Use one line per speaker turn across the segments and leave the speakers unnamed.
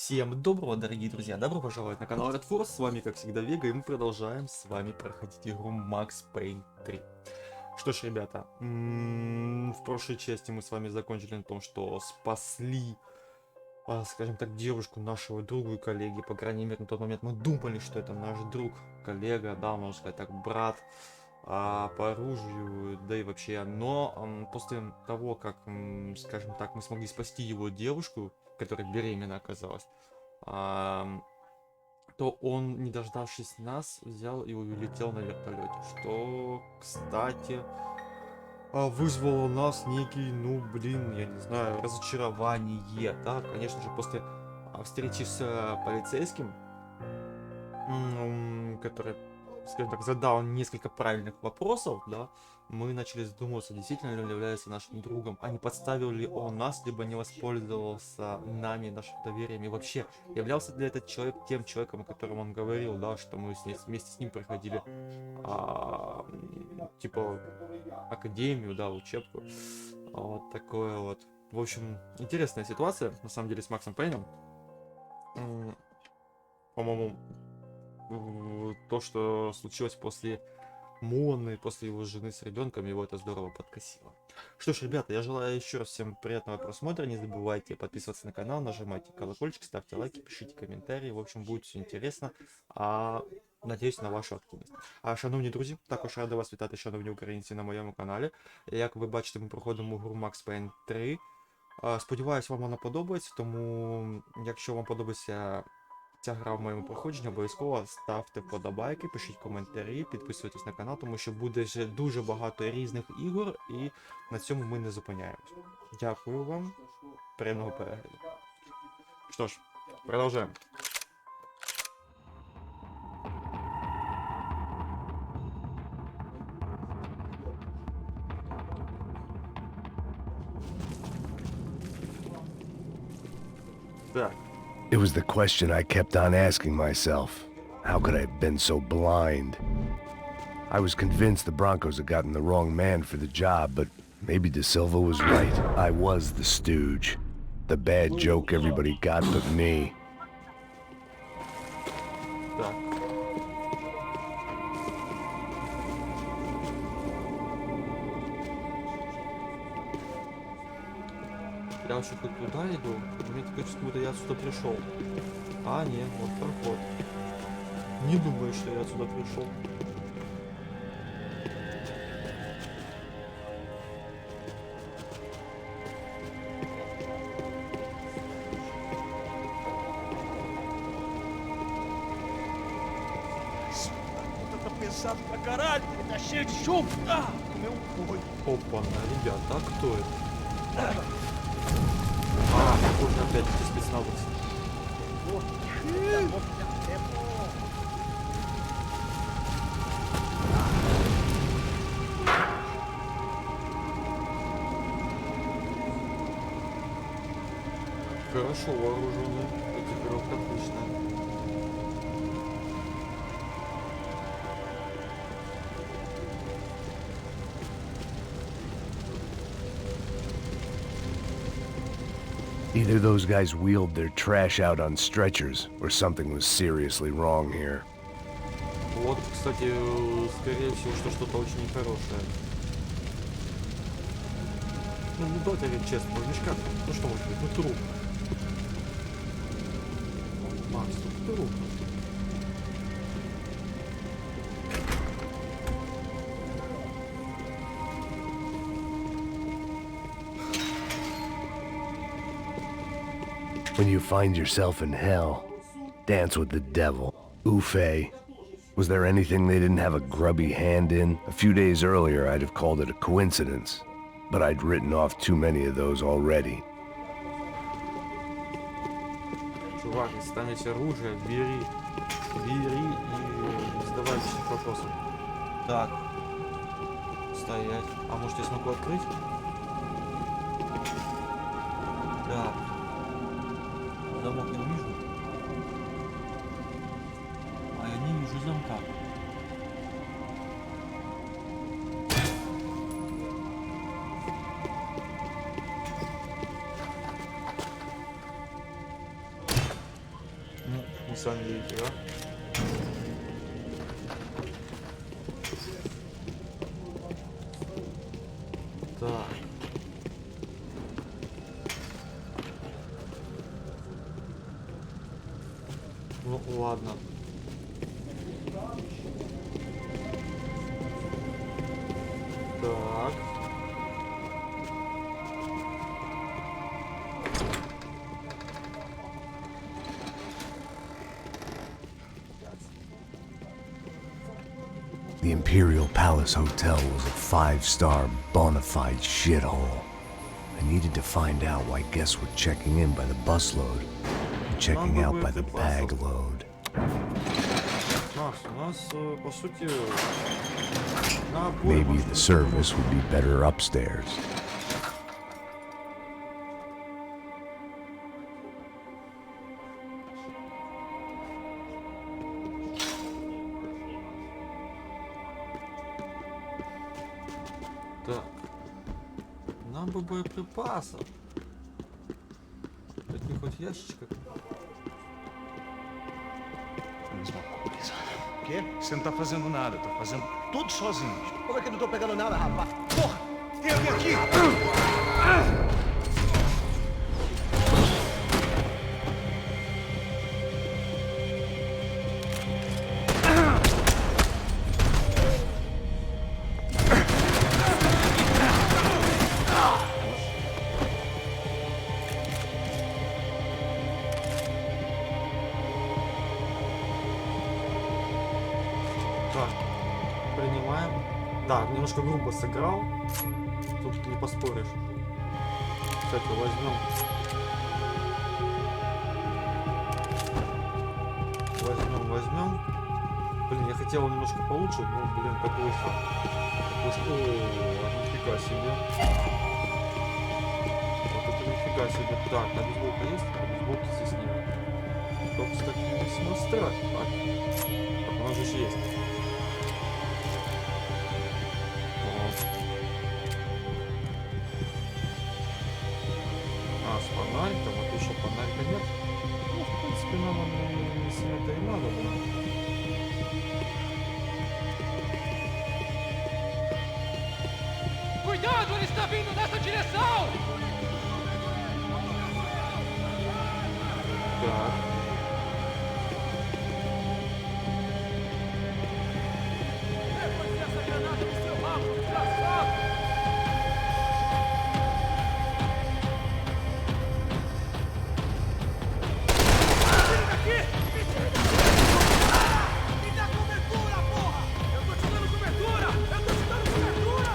Всем доброго, дорогие друзья! Добро пожаловать на канал Red Force. С вами, как всегда, Вега, и мы продолжаем с вами проходить игру Max Payne 3. Что ж, ребята, в прошлой части мы с вами закончили на том, что спасли, скажем так, девушку нашего друга и коллеги. По крайней мере, на тот момент мы думали, что это наш друг, коллега, да, можно сказать так, брат по оружию, да и вообще. Но после того, как, скажем так, мы смогли спасти его девушку, которая беременна оказалась, то он, не дождавшись нас, взял и улетел на вертолете, что, кстати, вызвало у нас некий, я не знаю, разочарование, да, конечно же, после встречи с полицейским, который, скажем так, задал несколько правильных вопросов, да, мы начали задумываться, действительно ли он является нашим другом, а не подставил ли он нас, либо не воспользовался нами, нашим доверием, и вообще, являлся ли этот человек тем человеком, о котором он говорил, да, что мы вместе с ним проходили, типа, академию, да, учебку, вот такое вот. В общем, интересная ситуация, на самом деле, с Максом Пейном. По-моему, то, что случилось после Моны, после его жены с ребенком, его это здорово подкосило. Что ж, ребята, я желаю еще раз всем приятного просмотра. Не забывайте подписываться на канал, нажимайте колокольчик, ставьте лайки, пишите комментарии. В общем, будет все интересно. Надіюсь на вашу активність. Шановні друзі, також радий вас вітати, шановні українці, на моєму каналі. Як ви бачите, ми проходимо гру Max Payne 3. Сподіваюсь, вам вона подобається, тому якщо вам подобається ця гра в моєму проходженні, обов'язково ставте вподобайки, пишіть коментарі, підписуйтесь на канал, тому що буде ще дуже багато різних ігор, і на цьому ми не зупиняємось. Дякую вам, приємного перегляду. Що ж, продовжуємо. Так.
It was the question I kept on asking myself. How could I have been so blind? I was convinced the Broncos had gotten the wrong man for the job, but maybe De Silva was right. I was the stooge. The bad joke everybody got but me.
Так. Я вообще хоть туда иду, мне такое чувство, будто я отсюда пришел. Нет, вот проход. Не думаю, что я отсюда пришел. Опа-на, ребята, а кто это? Похоже, опять эти спецназовцы. Хорошо вооруженные, экипировка отличная.
Either those guys wheeled their trash out on stretchers, or something was seriously wrong here.
Вот, кстати, скорее всего, что что-то очень нехорошее. Давайте говорить честно, в мешках, что может быть, труп. Макс, тут труп.
When you find yourself in hell, dance with the devil. Oofe. Was there anything they didn't have a grubby hand in? A few days earlier, I'd have called it a coincidence, but I'd written off too many of those already.
Чувак, станете оружие, бери и не задавай лишних вопросов. Так. Стоять. А может я смогу открыть? Так. Замок не вижу. Я не вижу замка. Ну, сами видите, да? Так. Ну ладно. Так.
The Imperial Palace Hotel was a 5-star bona fide shithole. I needed to find out why guests were checking in by the busload and checking out by the bag load.
Макс, у нас, по сути, на обоих
Maybe
можно
the
сказать.
service would be better upstairs.
Так. Нам бы боеприпасов. Таких вот ящичков.
Mesma coisa. O quê? Você não tá fazendo nada, tá fazendo tudo sozinho.
Como é que eu não tô pegando nada, rapaz?
Porra! Tem alguém aqui!
Так, принимаем. Да, немножко грубо сыграл. Тут не поспоришь. Кстати, возьмем. Возьмем. Блин, я хотел немножко получше, но, блин, как вышло. О, нифига себе. Вот это нифига себе. Так, а бейсболка есть? А бейсболки здесь нет. То, кстати, весьма странно. Так, у нас же есть. С фонариком, а то еще фонарика нет. Ну, в принципе, нам он не сильно-то и надо, да.
Cuidado, ele está vindo nessa direção!
Так.
Essa granada no seu rabo, desgraçado!
Me dá cobertura, porra!
Eu tô te dando cobertura! Eu tô te dando cobertura!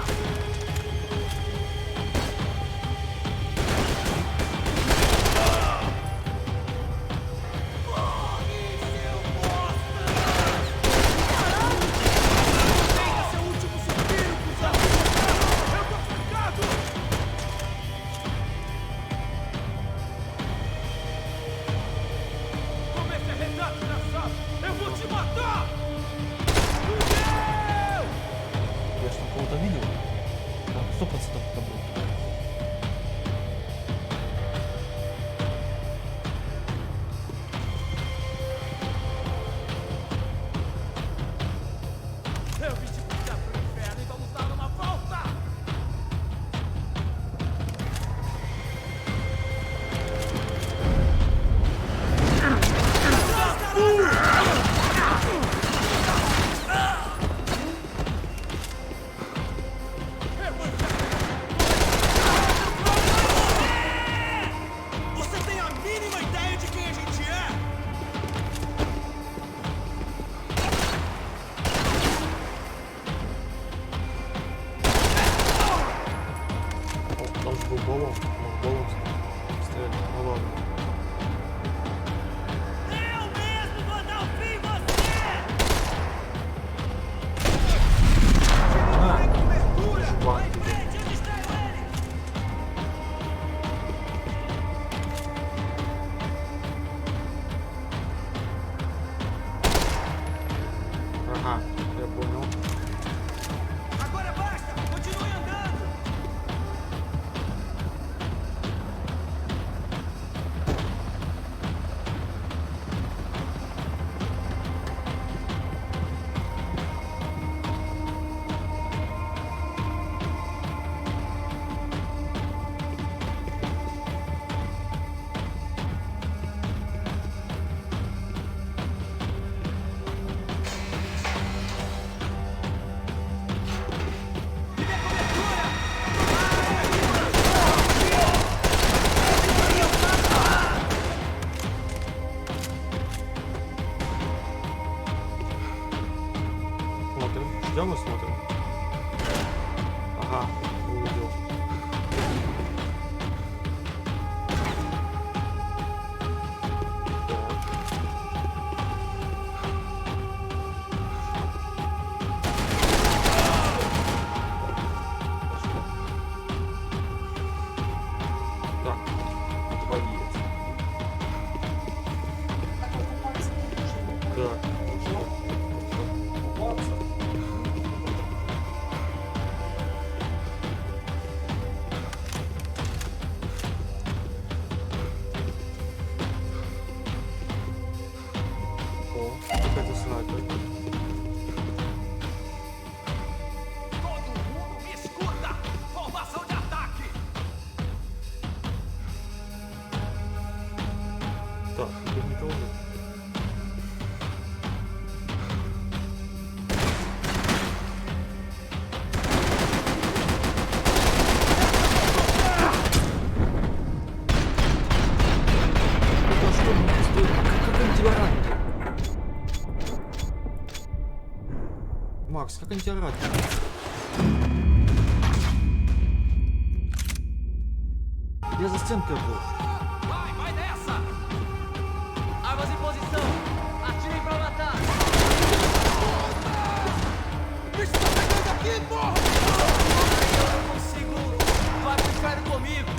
мы смотрим? Ага, увидел. Так, отвалить. Так. О, какая-то снайпер.
Todo mundo me escuta! Formação de ataque!
Так, тут никого нет. Это что, как они тебя ранили? Макс, как они тебя ранили? Я за стенкой был.
Vai, vai nessa! Armas em posição! Atirem pra matar! Bicho tá pegando aqui, porra! Eu não consigo! Vai pro inferno comigo!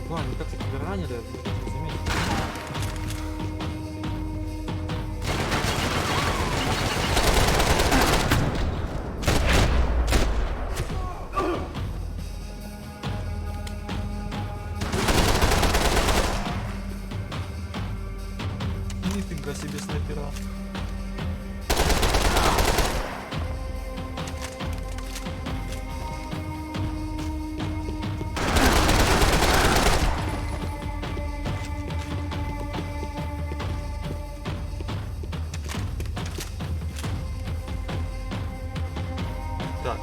Ладно, как тебя ранили, я не заметил. Нифига себе снайпера. Так.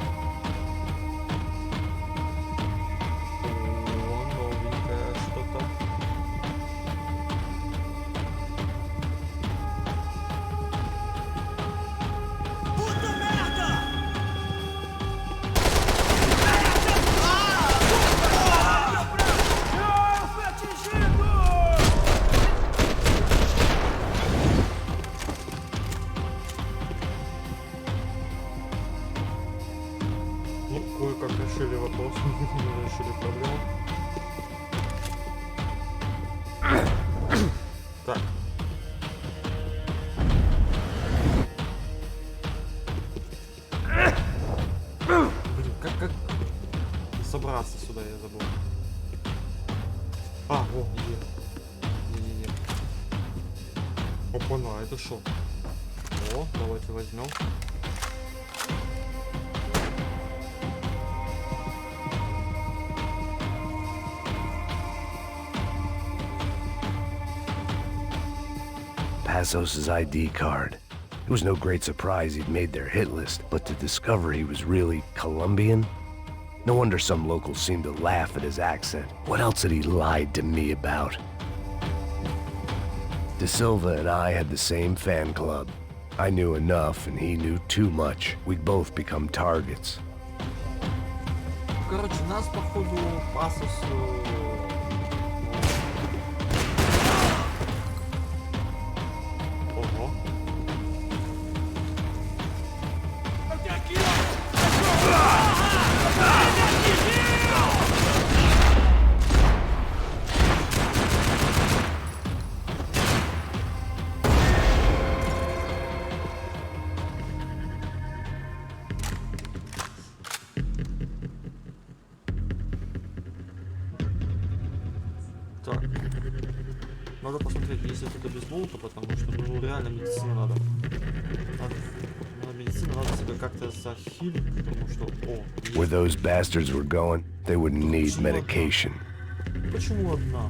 О, новенькое что-то.
Puta merda! Eu fui atingido!
Ну, кое-как решили вопрос, решили проблему. Так. Блин, как собраться сюда, я забыл. А, о, не. Опа-на, это шо? О, давайте возьмем.
Passos' ID card. It was no great surprise he'd made their hit list, but to discover he was really Colombian? No wonder some locals seemed to laugh at his accent. What else had he lied to me about? De Silva and I had the same fan club. I knew enough and he knew too much. We'd both become targets.
Короче, нас походу Пасос... Ого.
Eu tenho aqui, ó!
Так. Надо посмотреть, если это бейсболка, потому что ну реально медицина надо. Надо медицину, надо себя как-то захилить, потому что... О,
Where those bastards were going, they would need medication.
Почему одна?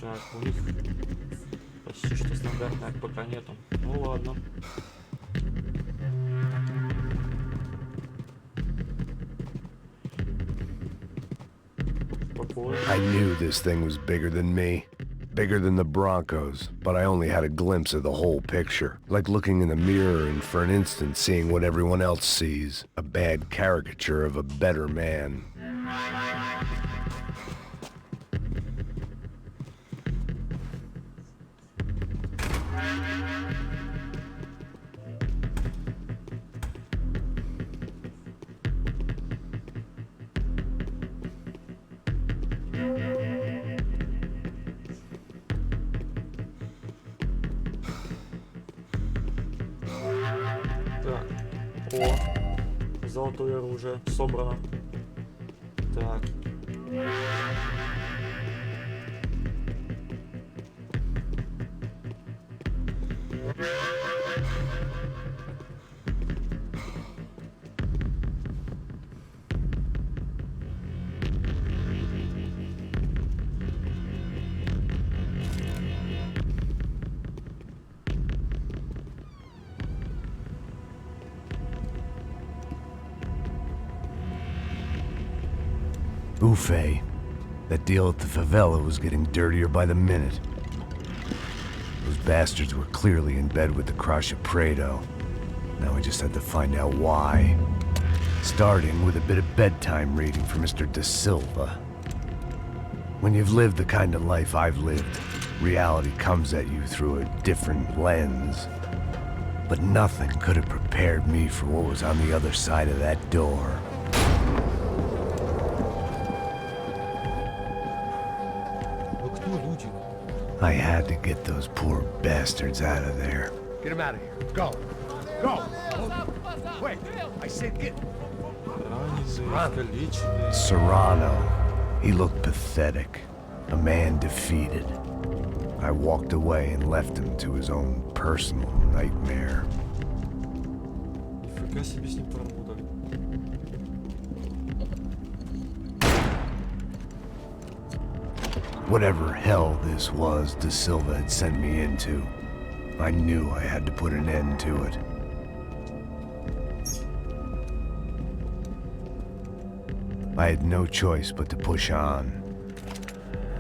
Так, у них почти что стандартная, пока нету. Ну ладно. такое.
I knew this thing was bigger than me. Bigger than the Broncos, but I only had a glimpse of the whole picture. Like looking in the mirror and for an instant seeing what everyone else sees. A bad caricature of a better man.
Так. О. Золотое оружие. Собрано. Так.
Buffet. That deal at the favela was getting dirtier by the minute. Those bastards were clearly in bed with the Crusher Prado. Now we just had to find out why. Starting with a bit of bedtime reading for Mr. Da Silva. When you've lived the kind of life I've lived, reality comes at you through a different lens. But nothing could have prepared me for what was on the other side of that door.
Ну кто люди?
I had to get those poor bastards out of there.
Get him out of here. Go. Go. Wait. I said get.
Раненые, искалеченные.
Serrano. He looked pathetic. A man defeated. I walked away and left him to his own personal nightmare.
Нифига себе с ним поработали.
Whatever hell this was Da Silva had sent me into, I knew I had to put an end to it. I had no choice but to push on.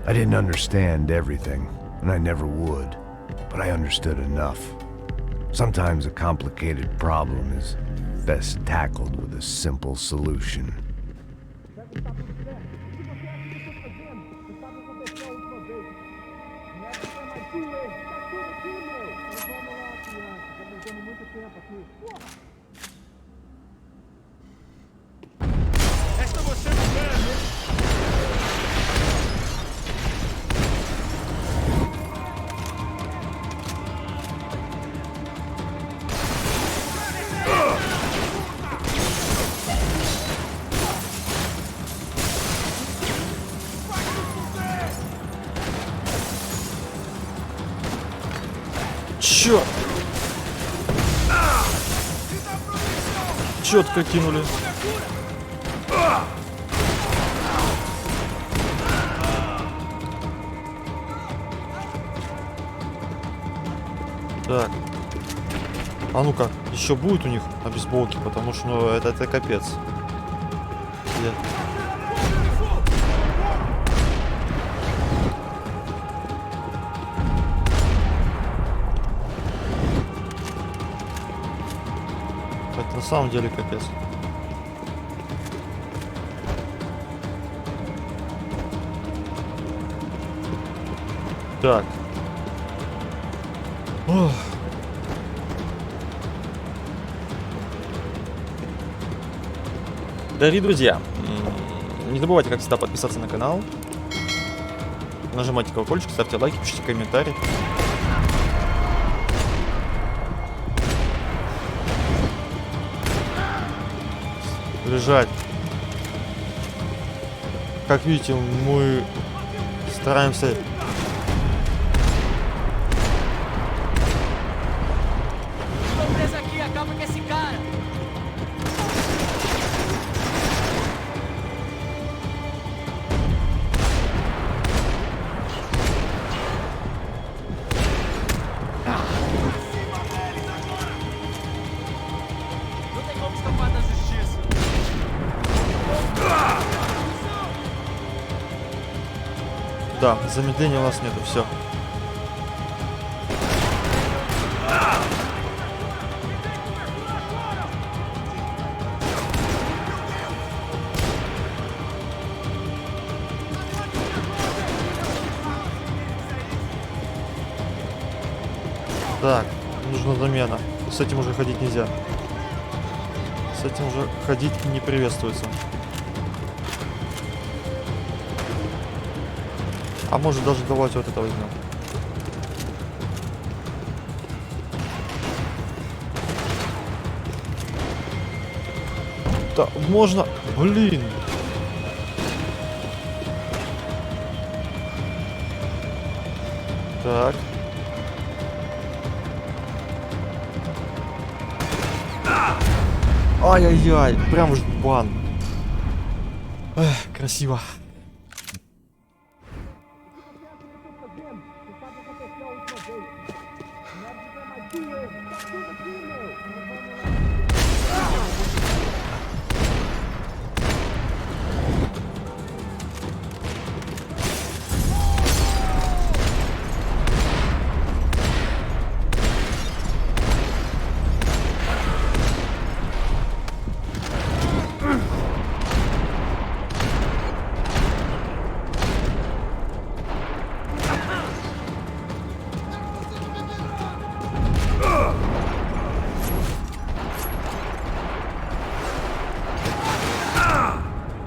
I didn't understand everything, and I never would, but I understood enough. Sometimes a complicated problem is best tackled with a simple solution.
Esta você não ganha.
Чё? Четко кинули. Так. А ну-ка, еще будет у них обезболки, потому что ну, это капец. Это на самом деле капец. Так. Ох. Дорогие друзья, не забывайте, как всегда, подписаться на канал. Нажимайте колокольчик, ставьте лайки, пишите комментарии. Лежать. Как видите, мы стараемся
Estou preso aqui, acaba com esse cara. Não tem como escapar da justiça.
Да, замедления у нас нету, все. Так, нужна замена. С этим уже ходить нельзя. С этим уже ходить не приветствуется. А может даже давайте вот это возьмем. Да, можно... Блин! Так. Ай-яй-яй, прям уж бан. Эх, красиво.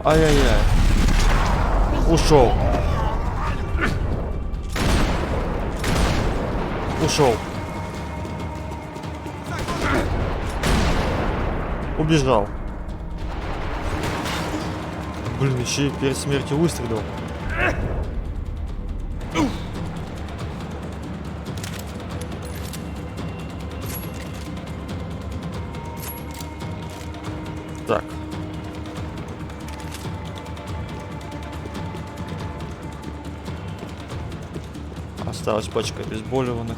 Ай-яй-яй. Ушел. Ушел. Убежал. Блин, еще и перед смертью выстрелил. Так. Осталась пачка обезболиванных.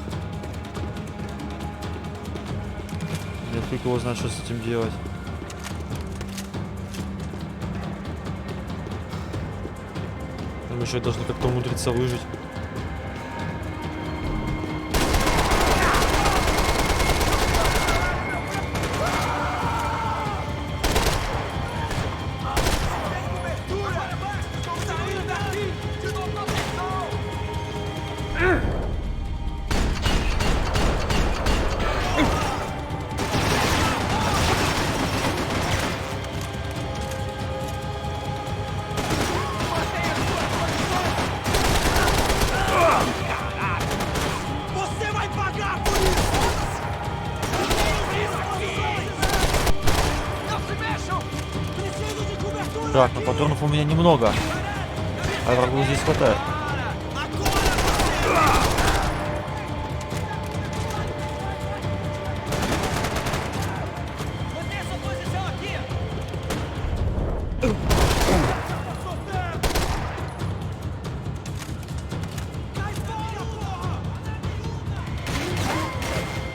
Я только его знаю, что с этим делать. Мы еще должны как-то умудриться выжить. Так, но патронов у меня немного. А врагу здесь хватает.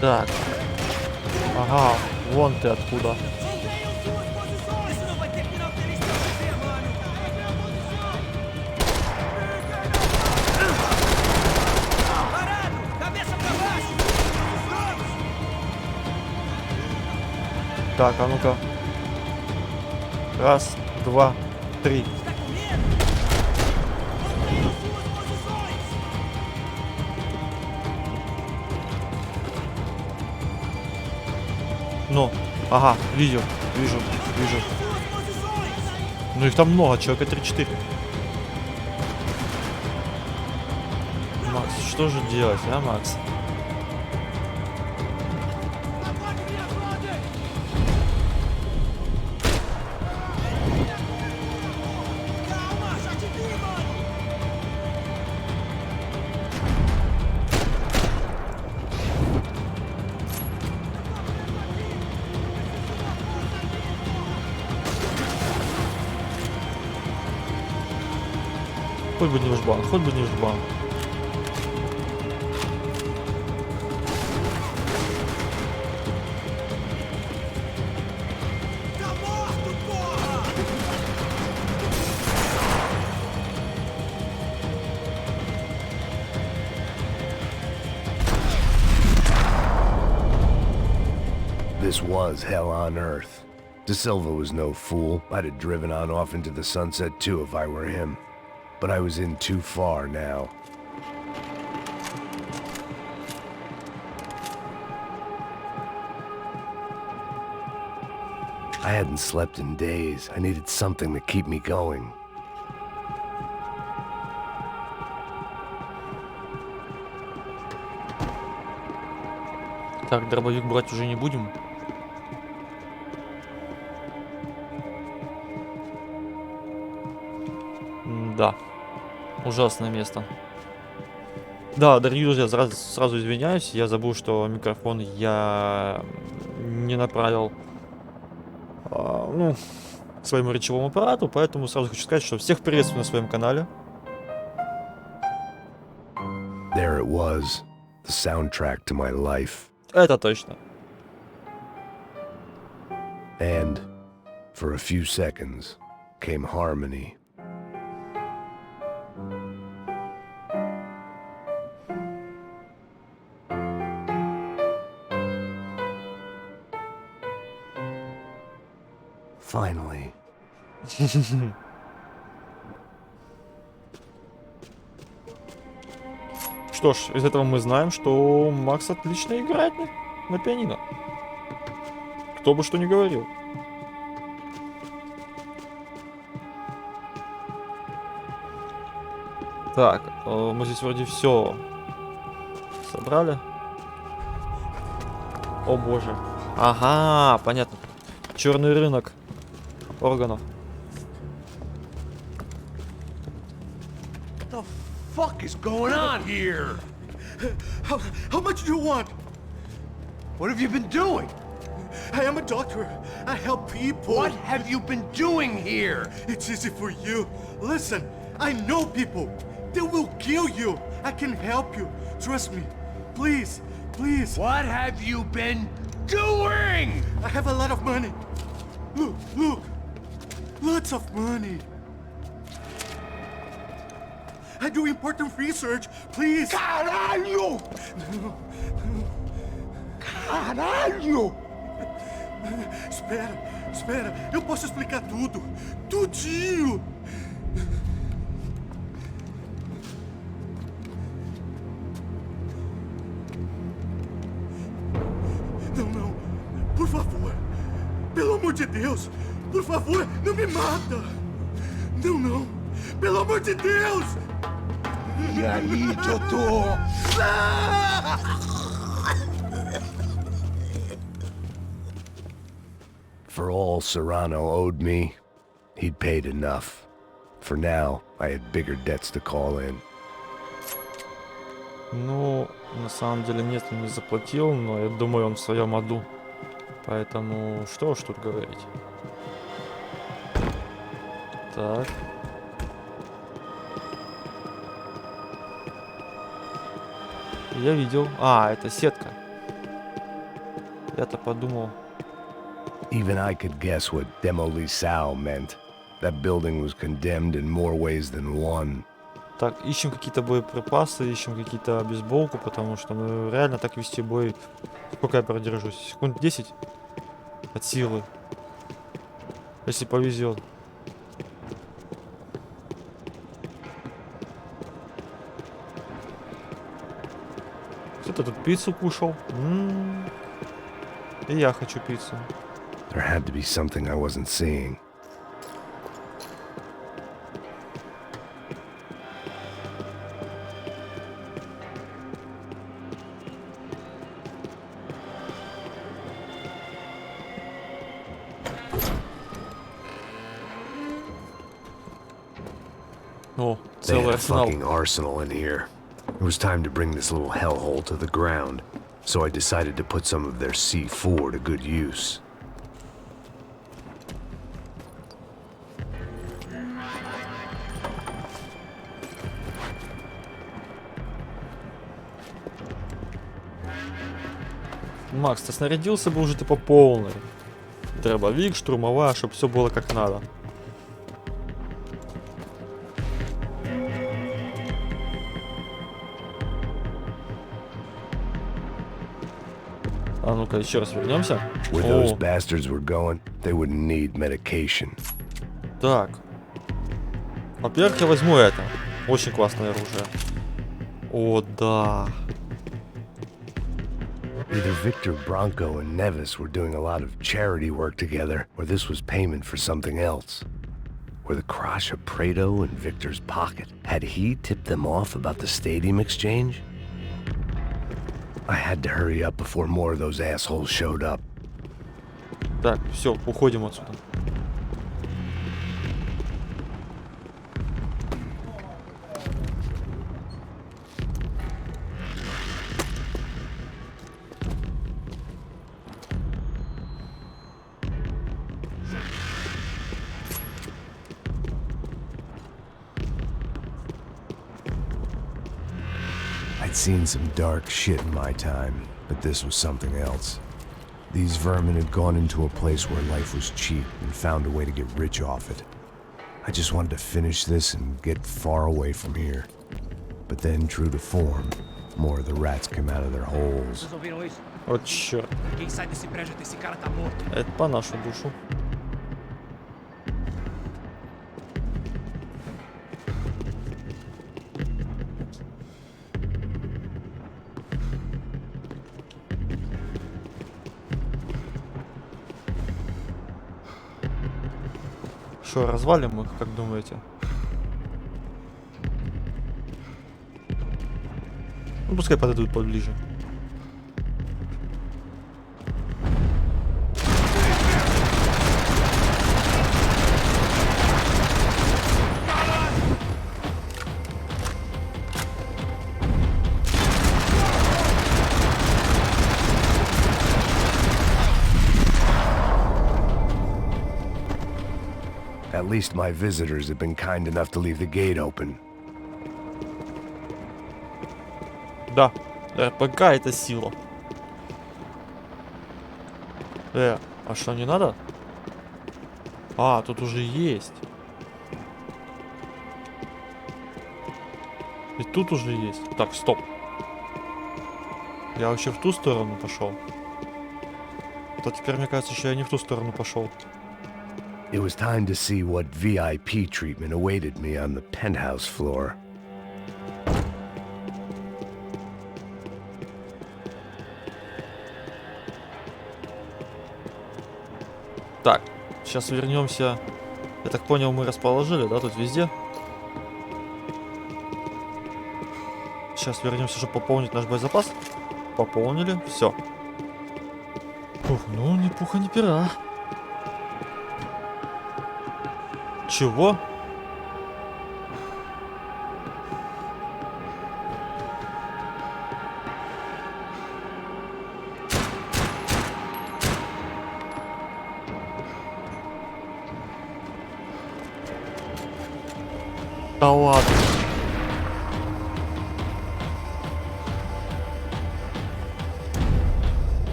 Так. Ага, вон ты откуда. Так, а ну-ка. Раз, два, три. Ну, ага, вижу. Ну их там много, человека 3-4. Макс, что же делать, а, Макс? Хоть бы не жбан, хоть бы не жбан.
This was hell on earth. De Silva was no fool. I'd have driven on off into the sunset too if I were him. But I was in too far now. I hadn't slept in days. I needed something to keep me going.
Так, дробовик брать уже не будем. Да. Ужасное место. Да, дорогие друзья, сразу извиняюсь. Я забыл, что микрофон я не направил к своему речевому аппарату. Поэтому сразу хочу сказать, что всех приветствую на своем канале.
There it was, the soundtrack to my life.
Это точно.
And, for a few seconds, came harmony. Finally.
Что ж, из этого мы знаем, что Макс отлично играет на пианино. Кто бы что ни говорил. Так, мы здесь вроде все собрали. О боже. Ага, понятно. Черный рынок органов.
What is going on here?
How much do you want?
What have you been doing?
I am a doctor. I help people.
What have you been doing here?
It's easy for you. Listen, I know people. They will kill you. I can help you. Trust me. Please, please.
What have you been doing?
I have a lot of money. Look, look. Lots of money. I do important research. Please.
Caralho! Caralho!
Espera, espera. Eu posso explicar tudo. Tudinho. Não, não. Por favor. Pelo amor de Deus. Por favor, não me mata. Não, não. Pelo amor de Deus.
E aí, doutor?
For all Serrano owed me, he'd paid enough. For now, I had bigger debts to call in.
Ну, на самом деле нет, он не заплатил, но я думаю, он в своем аду. Поэтому что уж тут говорить. Так. Я видел. А, это сетка. Я-то подумал.
Even I could guess what Demolisal meant. That building was condemned in more ways than one.
Так, ищем какие-то боеприпасы, ищем какие-то бейсболку, потому что ну, реально так вести бой. Сколько я продержусь? Секунд 10 от силы. Если повезет. Кто-то тут пиццу кушал. И я хочу пиццу.
There had to be something I wasn't seeing.
О,
They
целый
had a
арсенал.
fucking arsenal in here. It was time to bring this little hellhole to the ground, so I decided to put some of their C4 to good use.
Макс, ты снарядился бы уже ты по полной. Дробовик, штурмовая, чтобы все было как надо. А ну-ка, еще раз вернемся.
Where those
О,
bastards were going, they wouldn't need medication.
так. Во-первых, я возьму это. Очень классное оружие. О, да.
Either Victor, Branco, and Nevis were doing a lot of charity work together, or this was payment for something else. Were the crash of Prado in Victor's pocket? Had he tipped them off about the stadium exchange? I had to hurry up before more of those assholes showed up.
Так, все, уходим отсюда.
I'd seen some dark shit in my time, but this was something else. These vermin had gone into a place where life was cheap and found a way to get rich off it. I just wanted to finish this and get far away from here. But then, true to form, more of the rats came out of their holes.
Vocês ouviram isso?
Вот черт.
Quem sai desse prédio, esse cara tá morto.
Это по нашу душу. Что, развалим их, как думаете? Ну, пускай подойдут поближе.
At least my visitors have been kind enough to leave the gate open.
Да, РПК это сила. А что, не надо? А, тут уже есть. И тут уже есть. Так, стоп. Я вообще в ту сторону пошел. То теперь мне кажется, что я не в ту сторону пошел.
It was time to see what VIP treatment awaited me on the penthouse floor.
Так, сейчас вернемся. Я так понял, мы расположили, да, тут везде. Сейчас вернемся, чтобы пополнить наш боезапас. Пополнили, все. Ух, ну ни пуха, ни пера. Чего? Да ладно.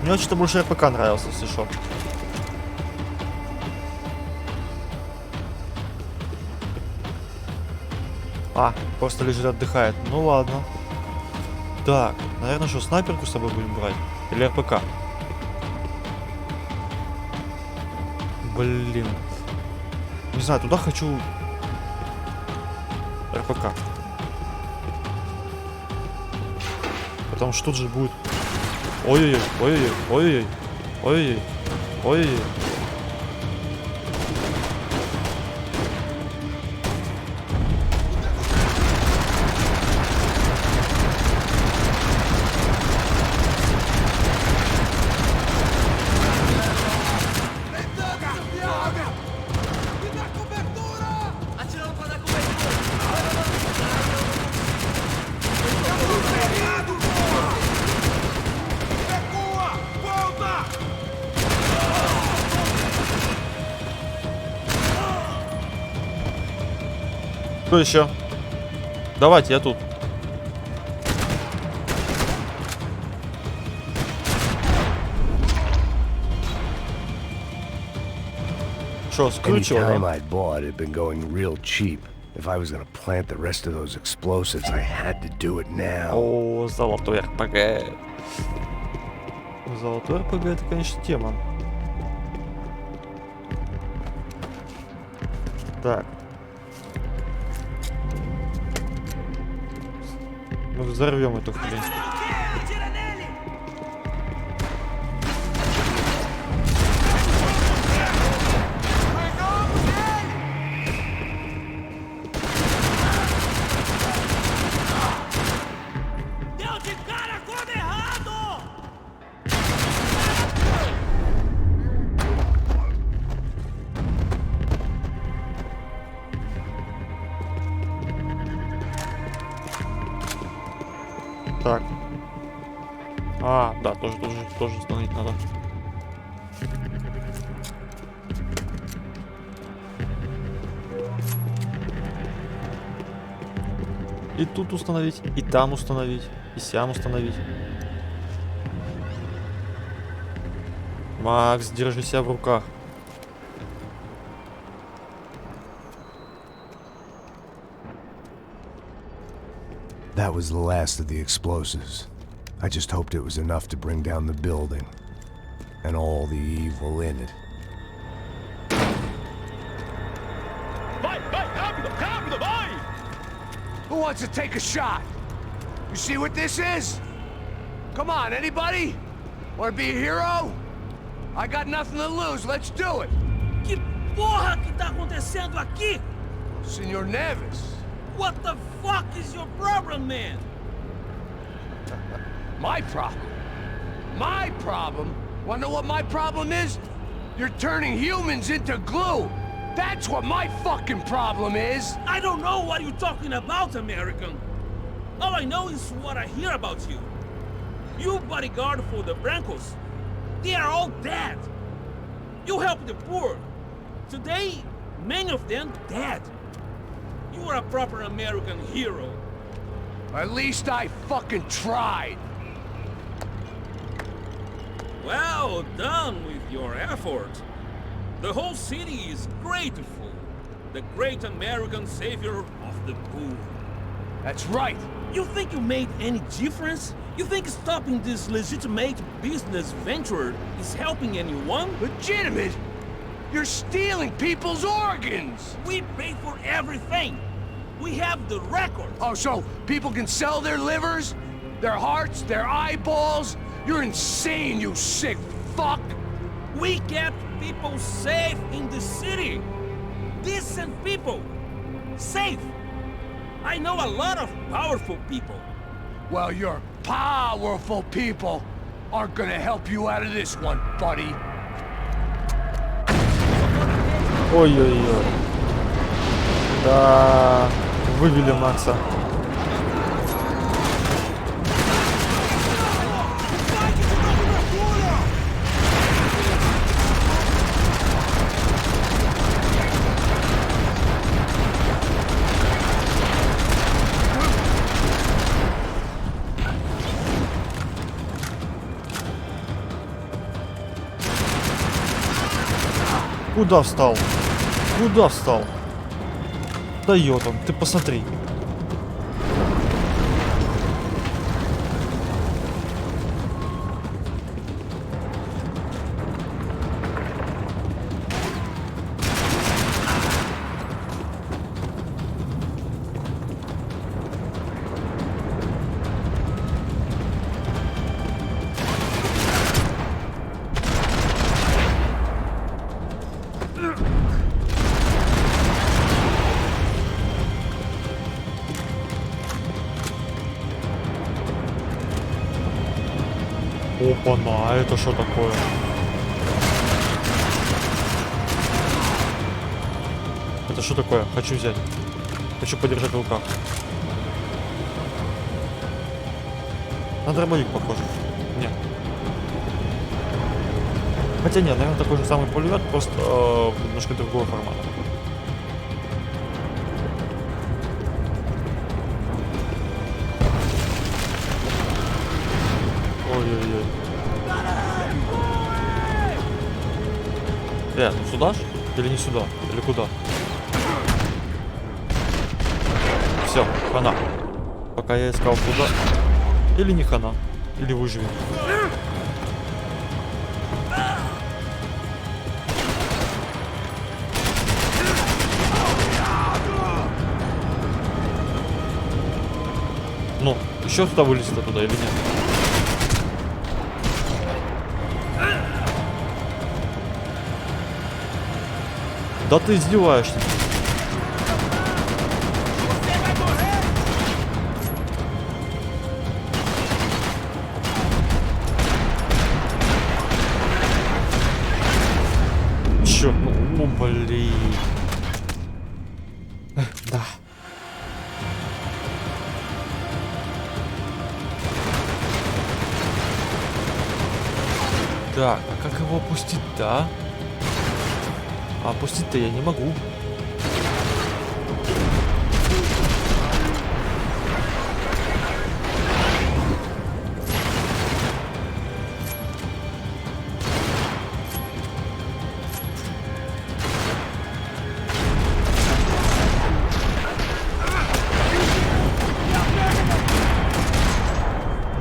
Мне очень-то больше РПК нравился, если что. А, просто лежит, отдыхает. Ну ладно. Так, наверное, что, снайперку с собой будем брать? Или РПК? Блин. Не знаю, туда хочу... РПК. Потому что тут же будет... Ой-ой-ой, ой-ой-ой, ой-ой-ой, ой-ой-ой, ой-ой-ой.
Atirando pra dar cobertura!
Кто еще? Давайте, я тут. Что,
Any
скручивал,
time
да?
I'd bought had been going real cheap. If I was gonna plant the rest of those explosives, I had to do it now.
О, золотой РПГ. Золотой РПГ это, конечно, тема. Так. Мы взорвем эту хрень. Так. А, да, тоже установить надо. И тут установить, и там установить, и сям установить. Макс, держи себя в руках.
That was the last of the explosives. I just hoped it was enough to bring down the building. And all the evil in it.
Who wants to take a shot? You see what this is? Come on, anybody? Want to be a hero? I got nothing to lose, let's do it!
Que porra que tá acontecendo aqui?
Senor Neves.
What the fuck is your problem, man?
My problem? My problem? Wanna know what my problem is? You're turning humans into glue! That's what my fucking problem is!
I don't know what you're talking about, American. All I know is what I hear about you. You bodyguard for the Brancos. They are all dead. You help the poor. Today, many of them dead. You are a proper American hero.
At least I fucking tried.
Well done with your effort. The whole city is grateful. The great American savior of the poor.
That's right.
You think you made any difference? You think stopping this legitimate business venture is helping anyone?
Legitimate? You're stealing people's organs!
We pay for everything. We have the record.
Oh, so people can sell their livers? Their hearts? Their eyeballs? You're insane, you sick fuck!
We kept people safe in the city. Decent people. Safe. I know a lot of powerful people.
Well, your powerful people aren't gonna help you out of this one, buddy.
Ой-ой-ой. Да, вывели Макса. Куда встал? Куда встал? Дает он, ты посмотри. Опа-на, это что такое? Это что такое? Хочу взять. Хочу подержать в руках. На дробовик похоже. Нет. Хотя нет, наверное, такой же самый пулемет, просто немножко другого формата. Ой-ой-ой. Ну сюда ж? Или не сюда? Или куда? Все, хана. Пока я искал куда. Или не хана. Или выживем. Ну, еще туда вылезет оттуда или нет? Да ты издеваешься. Чё? Ну, блин. Да. Так, а как его опустить-то, а? А опустить-то я не могу.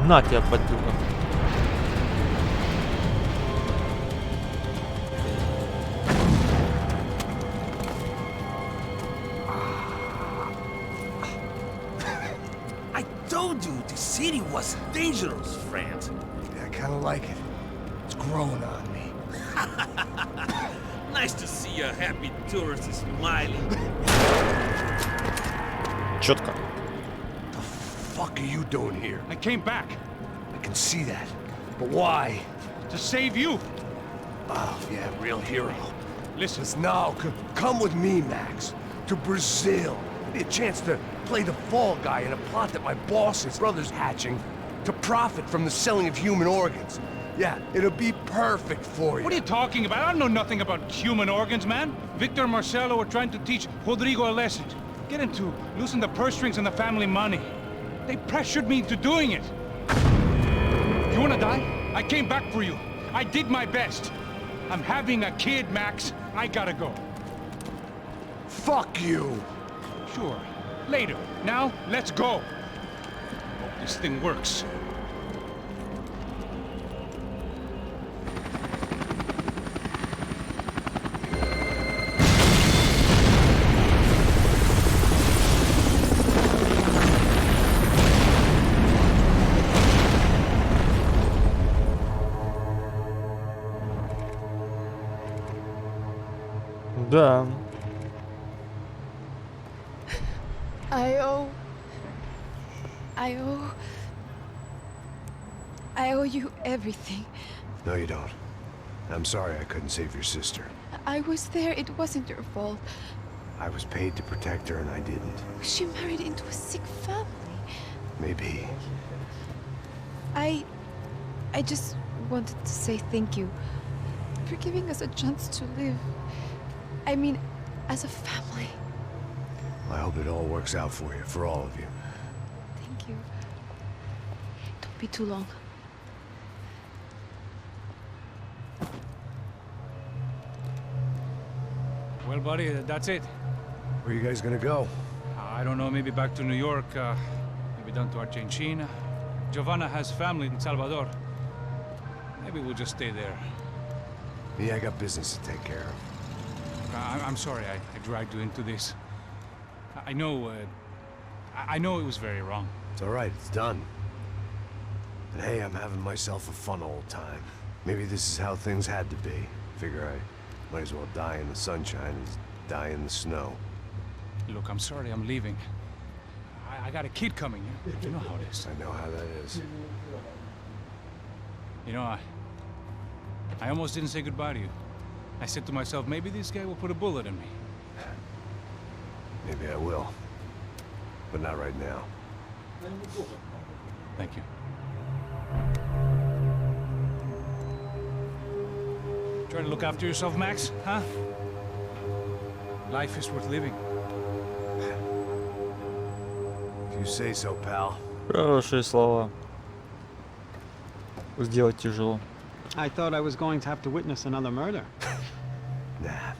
На тебя, подлюка.
The city was dangerous, friend.
I kind of like it. It's growing on me.
Nice to see a happy tourist smiling.
Четко.
The fuck are you doing here?
I came back
I can see that. But why?
to save you.
Oh, yeah, real hero.
Listen,
Now, come with me, Max. To Brazil. Be a chance to play the fall guy in a plot that my boss's brother's hatching to profit from the selling of human organs. Yeah, it'll be perfect for you.
what are you talking about? I know nothing about human organs, man. Victor and Marcelo were trying to teach Rodrigo a lesson. Get him to loosen the purse strings and the family money. They pressured me into doing it. You wanna die? I came back for you. I did my best. I'm having a kid, Max. I gotta go.
Fuck you.
Sure. Later. Now, let's go. Hope this thing works.
Да.
I owe you everything.
No, you don't. I'm sorry I couldn't save your sister.
I was there, it wasn't your fault.
I was paid to protect her and I didn't.
She married into a sick family.
Maybe.
I just wanted to say thank you for giving us a chance to live. I mean, as a family.
I hope it all works out for you, for all of you.
Thank you. Don't be too long.
Well, buddy, that's it.
Where are you guys gonna go?
I don't know, maybe back to New York, maybe down to Argentina. Giovanna has family in Salvador. Maybe we'll just stay there.
Me, I got business to take care of.
I'm sorry I dragged you into this. I know it was very wrong.
It's all right, it's done. And hey, I'm having myself a fun old time. Maybe this is how things had to be. Figure I might as well die in the sunshine as die in the snow.
Look, I'm sorry I'm leaving. I got a kid coming, you know how it is.
I know how that is.
You know, I almost didn't say goodbye to you. I said to myself, maybe this guy will put a bullet in me.
Maybe I will. But not right now.
Thank you. Try to look after yourself, Max, huh? Life is worth living.
If you say so, pal.
Хорошие слова. сделать тяжело.
I thought I was going to have to witness another murder.
Nah.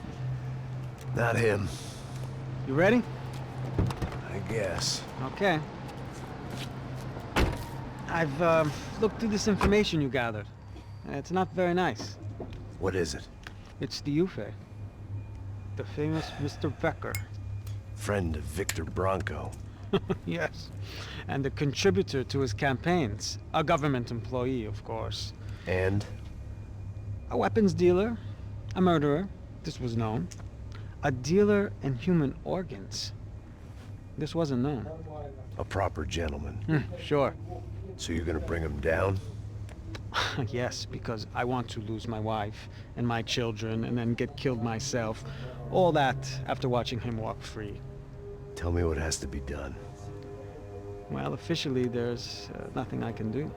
Not him,
You ready?
I guess.
Okay. I've looked through this information you gathered. It's not very nice.
What is it?
It's the Ufe. The famous Mr. Bäcker.
Friend of Victor Branco.
Yes. And a contributor to his campaigns. A government employee, of course.
And?
A weapons dealer. A murderer. This was known. A dealer in human organs. This wasn't known.
A proper gentleman.
Sure.
So you're gonna bring him down?
Yes, because I want to lose my wife and my children and then get killed myself. All that after watching him walk free.
Tell me what has to be done.
Well, officially there's nothing I can do.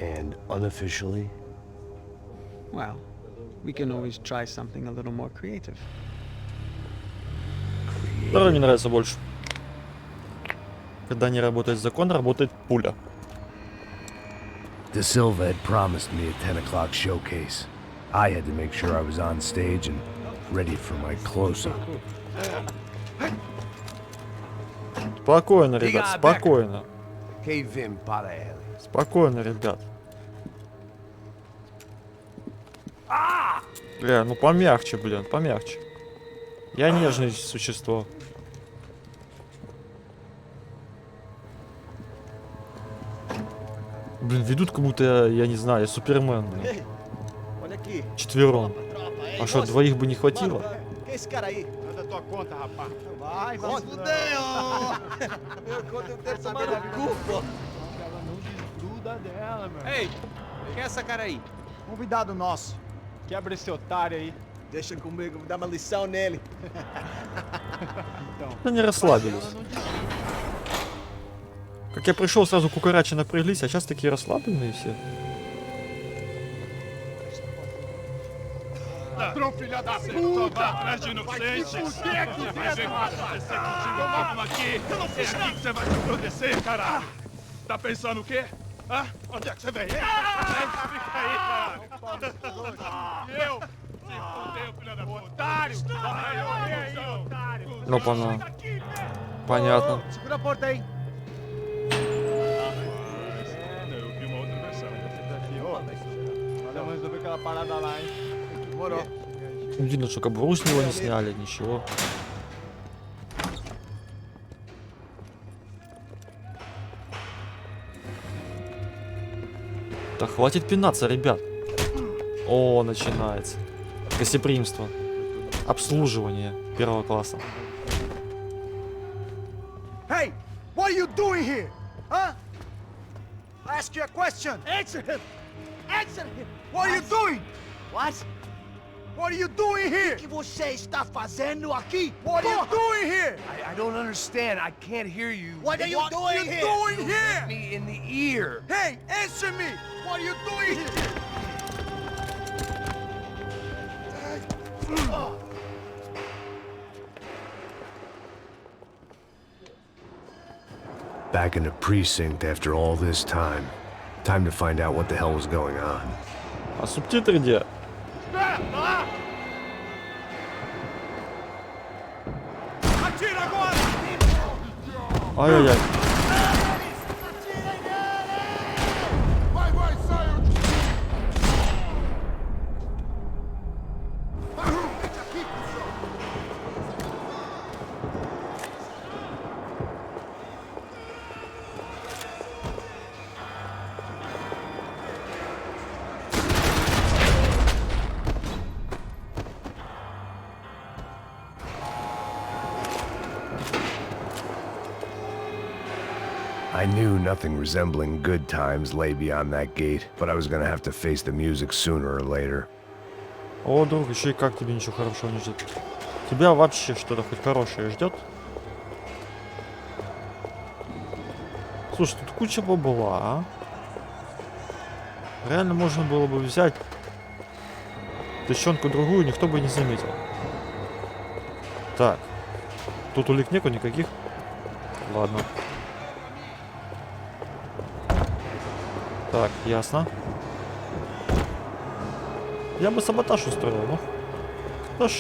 And unofficially?
Well, we can always try something a little more creative.
Второй мне нравится больше. Когда не работает закон, работает пуля.
De Silva had promised me a 10 o'clock showcase. I had to make sure I was on stage and ready for my close-up.
Спокойно, ребят, спокойно. Спокойно, ребят. Бля, ну помягче, блин, помягче. Я нежное существо. Блин, ведут как будто я не знаю, я Супермен, блин. Четвером. А что, двоих бы не хватило?
Ei, quem é essa cara aí?
Convidado nosso. Quebra esse otário aí.
Deixa comigo, vou dar uma lição nele.
Они расслабились. Как я пришел, сразу кукарачи напряглись, а сейчас такие расслабленные все.
Ladrão, filha da puta! Vai atrás de inocente! Vai ver o que vai acontecer contigo. Vamos aqui! É aqui que você vai se proteger, caralho! Tá pensando o quê? Hã? Onde é que você vem? Fica aí, caralho! Eu? Se fudeu, filha da puta! Otário! Vai morrer aí, otário!
Опа-на. Понятно.
Segura a porta aí.
Eu vi uma outra versão.
Valeu, vamos resolver aquela parada lá, hein? Demorou.
Видно, что кобуру с него не сняли, ничего. Да хватит пинаться, ребят. О, начинается. Гостеприимство. Обслуживание первого класса.
Hey, what are you doing here? Huh? I ask you a question. Answer him. Answer him. What are you doing?
What?
What are you doing here?
O que você está fazendo aqui?
What are you doing here?
I don't understand. I can't hear you.
What are you doing here?
Doing here?
Me in the ear.
Hey, answer me. What are you doing here?
Back in the precinct after all this time. Time to find out what the hell was going on.
А субтитры где?
Atira agora!
Ай-яй-яй.
Vai, saiam de...
I knew nothing resembling good times lay beyond that gate, but I was gonna have to face the music sooner or later.
О, друг, еще и как тебе ничего хорошего не ждет? Тебя вообще что-то хоть хорошее ждет? Слушай, тут куча бабла, а? Реально можно было бы взять тыщенку другую, никто бы не заметил. Так. Тут улик нету никаких? Ладно. Так, ясно. Я бы саботаж устроил, но кто ж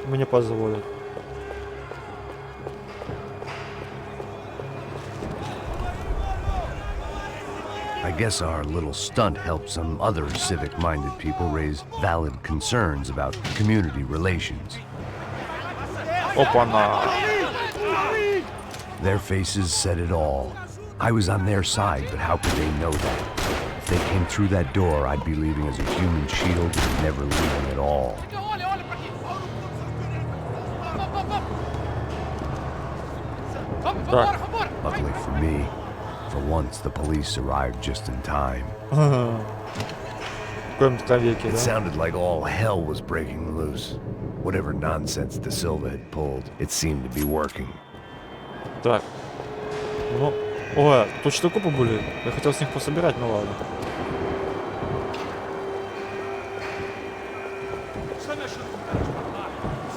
мне позволит.
I guess our little stunt helped some other civic-minded people raise valid concerns about community relations.
Опа-на.
Their faces said it all. I was on their side, but how could they know that? If they came through that door, I'd be leaving as a human shield and never leaving at all.
Так.
Luckily for me, for once the police arrived just in time.
В коем-то веке,
It
да?
sounded like all hell was breaking loose. Whatever nonsense De Silva had pulled, it seemed to be working.
Так. Ну, ой, тут что купы были? Я хотел с них пособирать, ну ладно.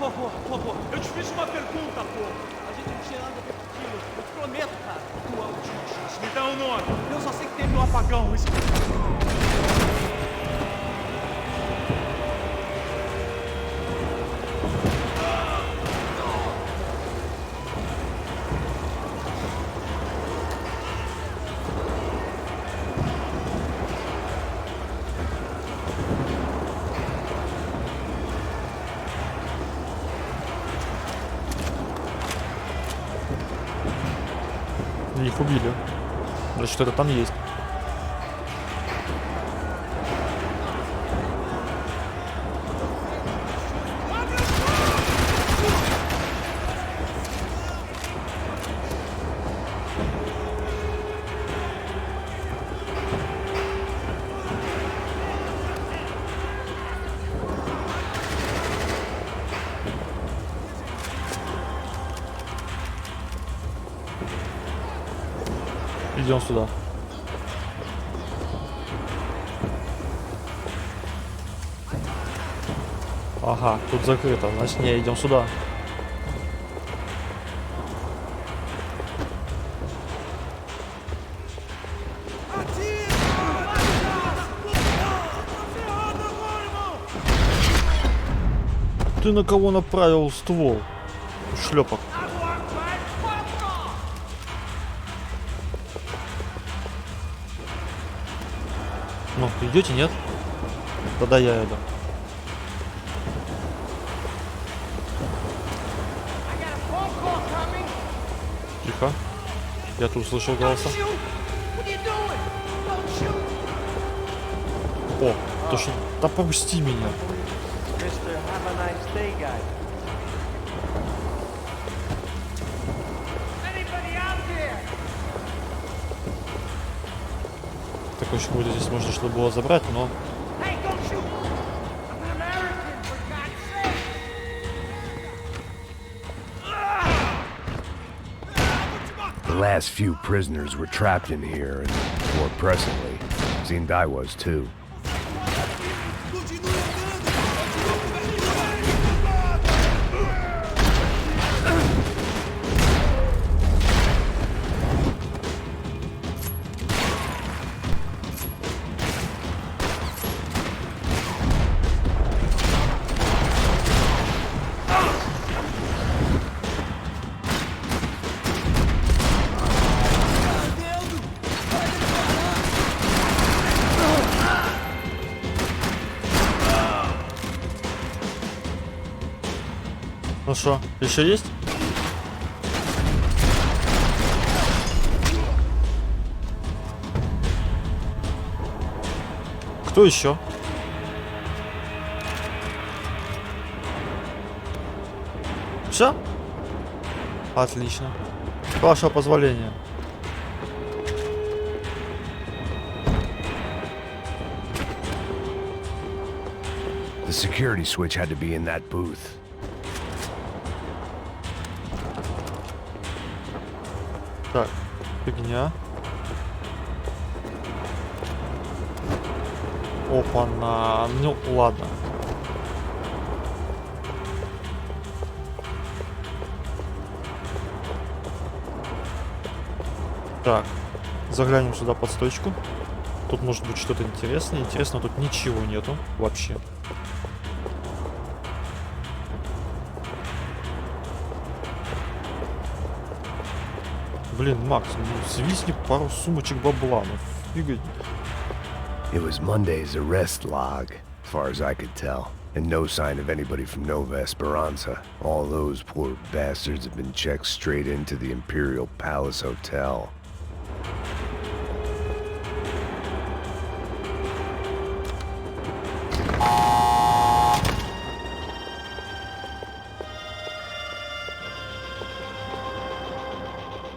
Por favor, eu te fiz uma pergunta, pô. A gente não tinha nada a ver com aquilo. Eu te prometo, cara. Tu é o tio. Me dá um nome. Eu só sei que teve um apagão.
Их убили. Значит, что-то там есть. Идем сюда. Ага, тут закрыто. Значит, не, идем сюда. Ты на кого направил ствол? Шлепок. Ну, идете, нет? Тогда я иду. Тихо. Я тут слышал голоса. О, точно. Да пропусти меня. Такое ощущение, будто здесь можно что-то было забрать, но...
The last few prisoners were trapped in here, and more pressingly, seemed I was too.
Ну что, еще есть? Кто еще? Все? Отлично. С вашего позволения.
The security switch had to be in that booth.
Так, фигня. Опа-на. Ну, ладно. Так, заглянем сюда под стойку. Тут может быть что-то интересное. Интересно, тут ничего нету вообще. Блин, Макс, ну свистни пару сумочек бабла, ну фигать.
It was Monday's arrest log, as far as I could tell. And no sign of anybody from Nova Esperanza. All those poor bastards have been checked straight into the Imperial Palace Hotel.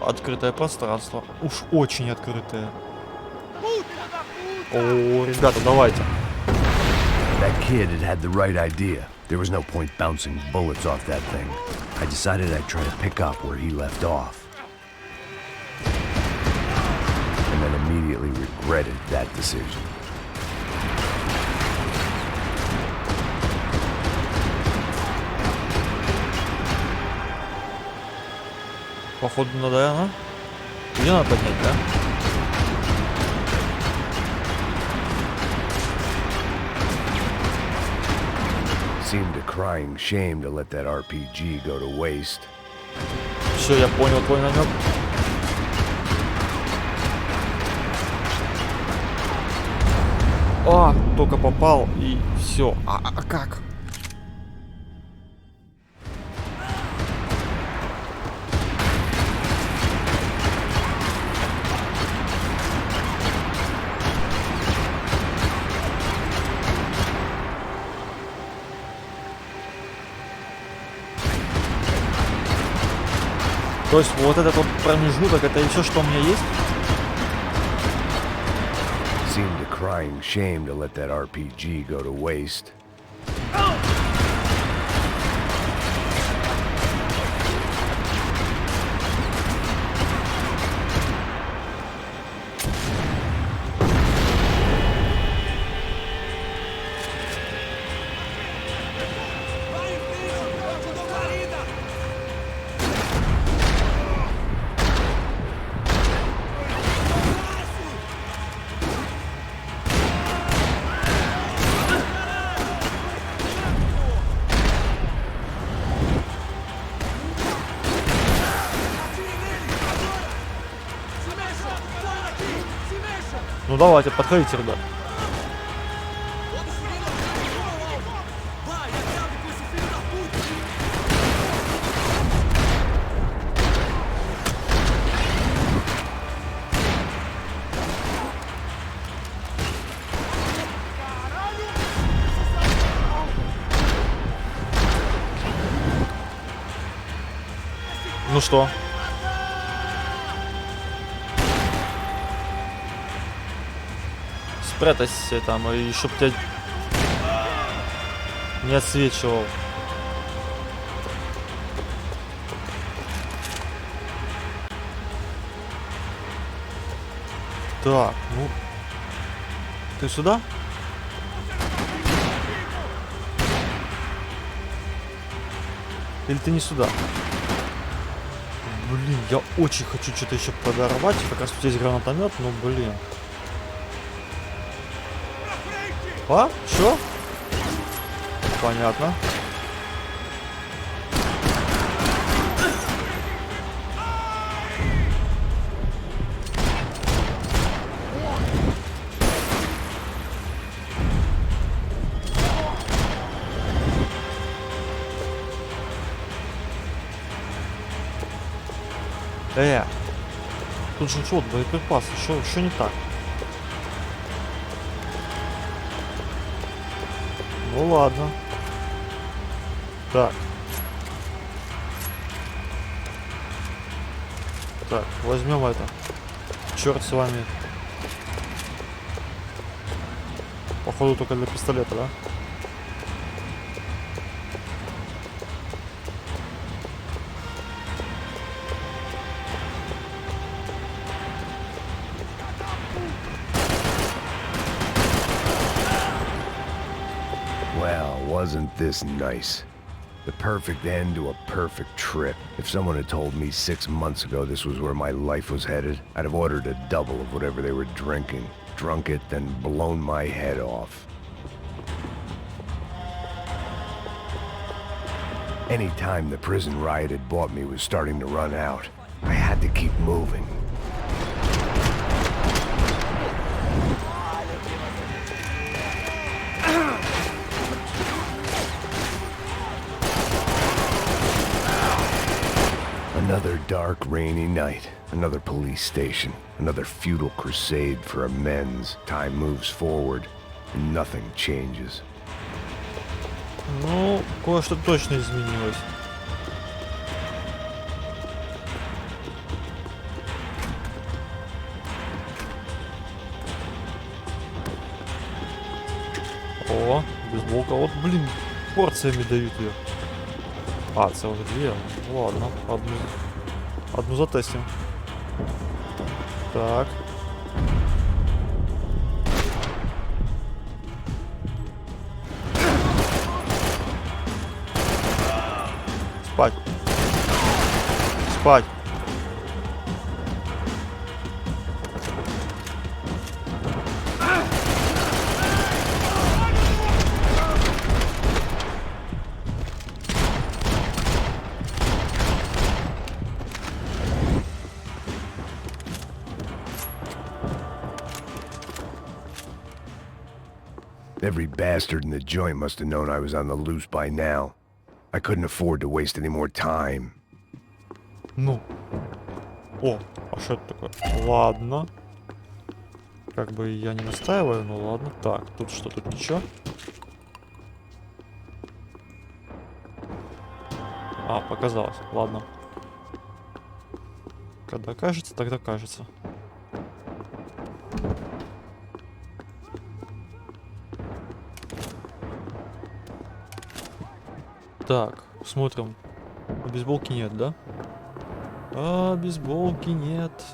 Открытое пространство. Уж очень открытое. О, ребята, давайте.
That kid had the right idea. There was no point bouncing bullets off that thing. I decided I'd try to pick up where he left off. And then immediately regretted that decision.
Походу надо, а? Где надо поднять, да?
Seemed a crying shame to let that RPG go to waste.
Все, я понял твой намек. А, только попал и все. А как? То есть вот этот вот промежуток, это и все, что у меня есть?
Seemed a crying shame to let that RPG go to waste.
Ну давайте, подходите, ребят. Ну что? Спрятайся там, и чтоб тебя не отсвечивал. Так, ну... Ты сюда? Или ты не сюда? Блин, я очень хочу что-то еще подорвать. Как раз тут есть гранатомет, но блин. А? Чё? Понятно. Тут же что, боеприпасы, что не так? Ну ладно. Так. Так, возьмем это. Черт с вами. Походу только для пистолета, да?
Wasn't this nice? The perfect end to a perfect trip. If someone had told me 6 months ago this was where my life was headed, I'd have ordered a double of whatever they were drinking, drunk it, then blown my head off. Any time the prison riot had bought me was starting to run out. I had to keep moving. Another dark, rainy night. Another police station. Another futile crusade for amends. Time moves forward, and nothing changes.
Ну, кое-что точно изменилось. О, бейсболка. Вот, блин, порциями дают ее. А, целых две. Ладно, одну затестим. Так. Спать. Спать.
Every bastard in the joint must have known I was on the loose by now. I couldn't afford to waste any more time.
Ну. О, а что это такое? Ладно. Как бы я не настаиваю, ну ладно. Так, тут что, тут ничего? А, показалось. Ладно. Когда кажется, тогда кажется. Так, смотрим. Бейсболки нет, да? А, бейсболки нет.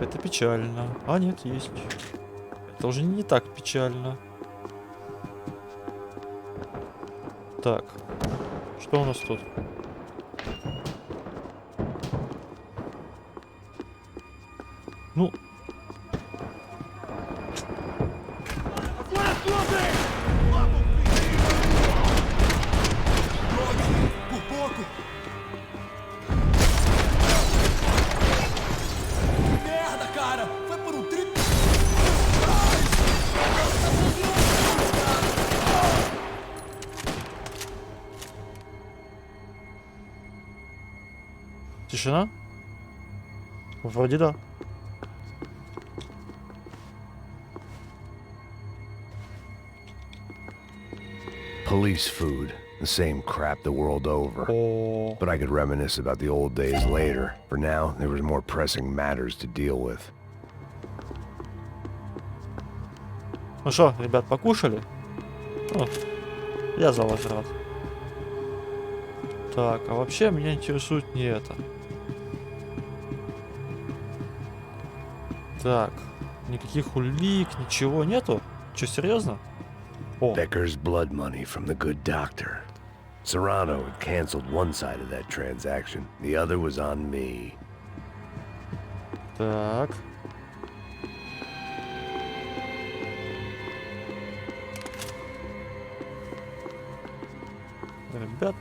Это печально. А, нет, есть. Это уже не так печально. Так. Что у нас тут? Ну. Тишина? Вроде да.
Police food. The same crap the world over.
О,
But I could reminisce about the old days later. For now, there was more pressing matters to deal with.
ну что, ребят, покушали? О, я за вас рад. Так, а вообще меня интересует не это. Так, никаких улик, ничего нету? Че, серьезно? О,
Bäcker's blood money from the good doctor. Serrano had canceled one side of that transaction. The other was on me.
так.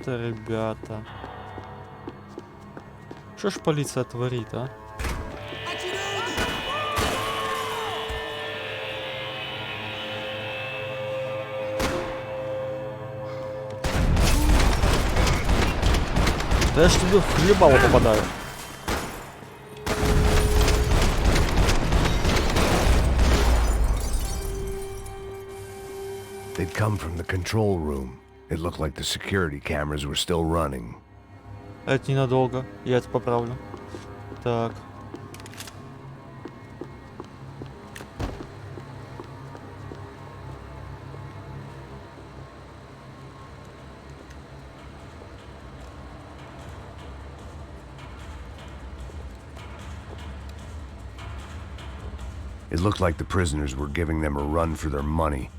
Ребята. Что ж полиция творит, а? Да я ж тебе в хлебало попадаю.
They'd come from the control room. It looked like the security cameras were still running.
Это ненадолго, я это поправлю. Так.
It looked like the prisoners were giving them a run for their money.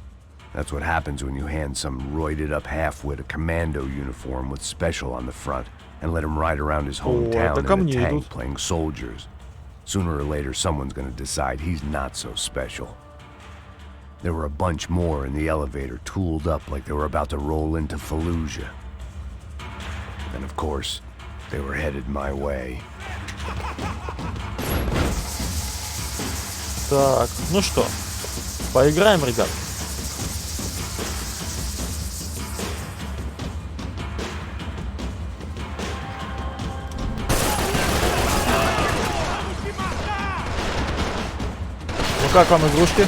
That's what happens when you hand some roided-up halfwit a commando uniform with special on the front and let him ride around his hometown
это ко
in a
мне
tank
идут.
playing soldiers. Sooner or later, someone's gonna decide he's not so special. There were a bunch more in the elevator, tooled up like they were about to roll into Fallujah. And of course, they were headed my way.
Так, ну что, поиграем, ребят. Ну как вам игрушки?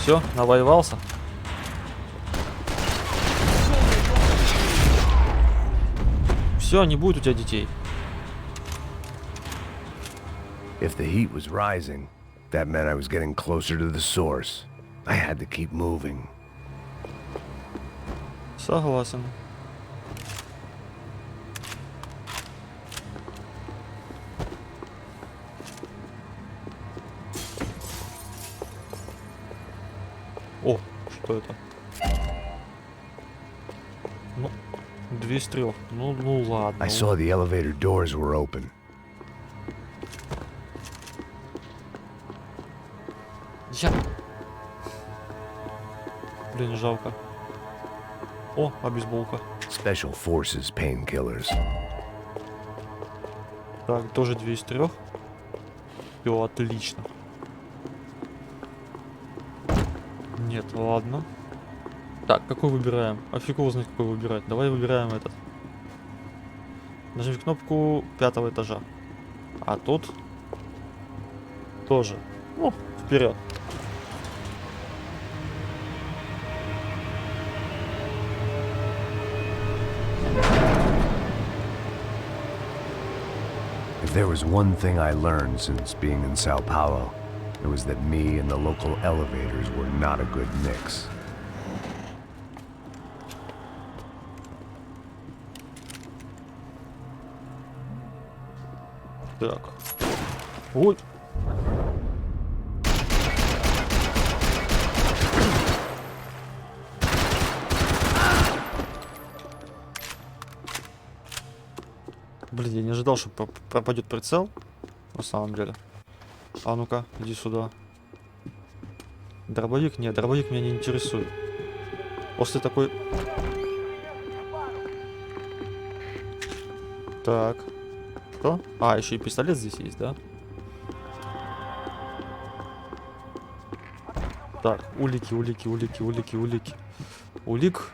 Все, навоевался. Все, не будет у тебя детей.
If the heat was rising, that meant I was getting closer to the source. I had to keep moving.
Согласен. О, что это? Ну, 2 из 3. Ну ладно.
I saw the elevator doors were open.
Блин, жалко. О, обезболка.
Special Forces painkillers.
Так, тоже 2 из 3. Все, отлично. Нет, ладно. Так, какой выбираем? А фиг его знает, какой выбирать. Давай выбираем этот. Нажмите кнопку 5-го этажа. А тут тоже. Ну, вперед.
If there was one thing I learned since being in Сан-Паулу, it was that me and the local elevators were not a good mix.
Так. Ой. Блин, я не ожидал, что пропадет прицел. На самом деле. А ну-ка, иди сюда. Дробовик? Нет, дробовик меня не интересует. После такой... Так. Что? А, еще и пистолет здесь есть, да? Так, улики. Улик?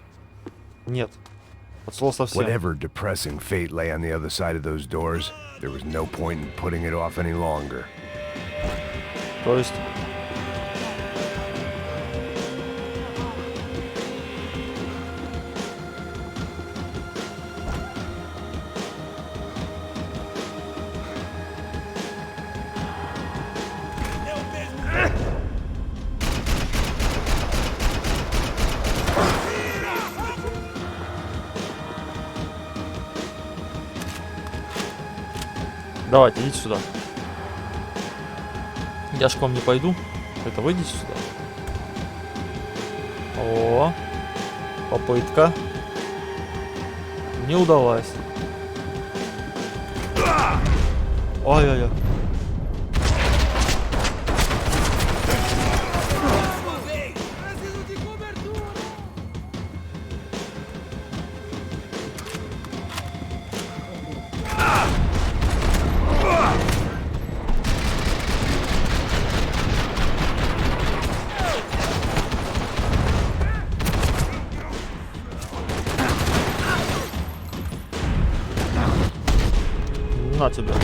Нет. От слова совсем.
Whatever depressing fate lay on the other side of those doors, there was no point in putting it off any longer.
То есть... Давайте, идите сюда. Я ж к вам не пойду. Это вы идите сюда. О, попытка. Не удалась. Ой-ой-ой. тебя.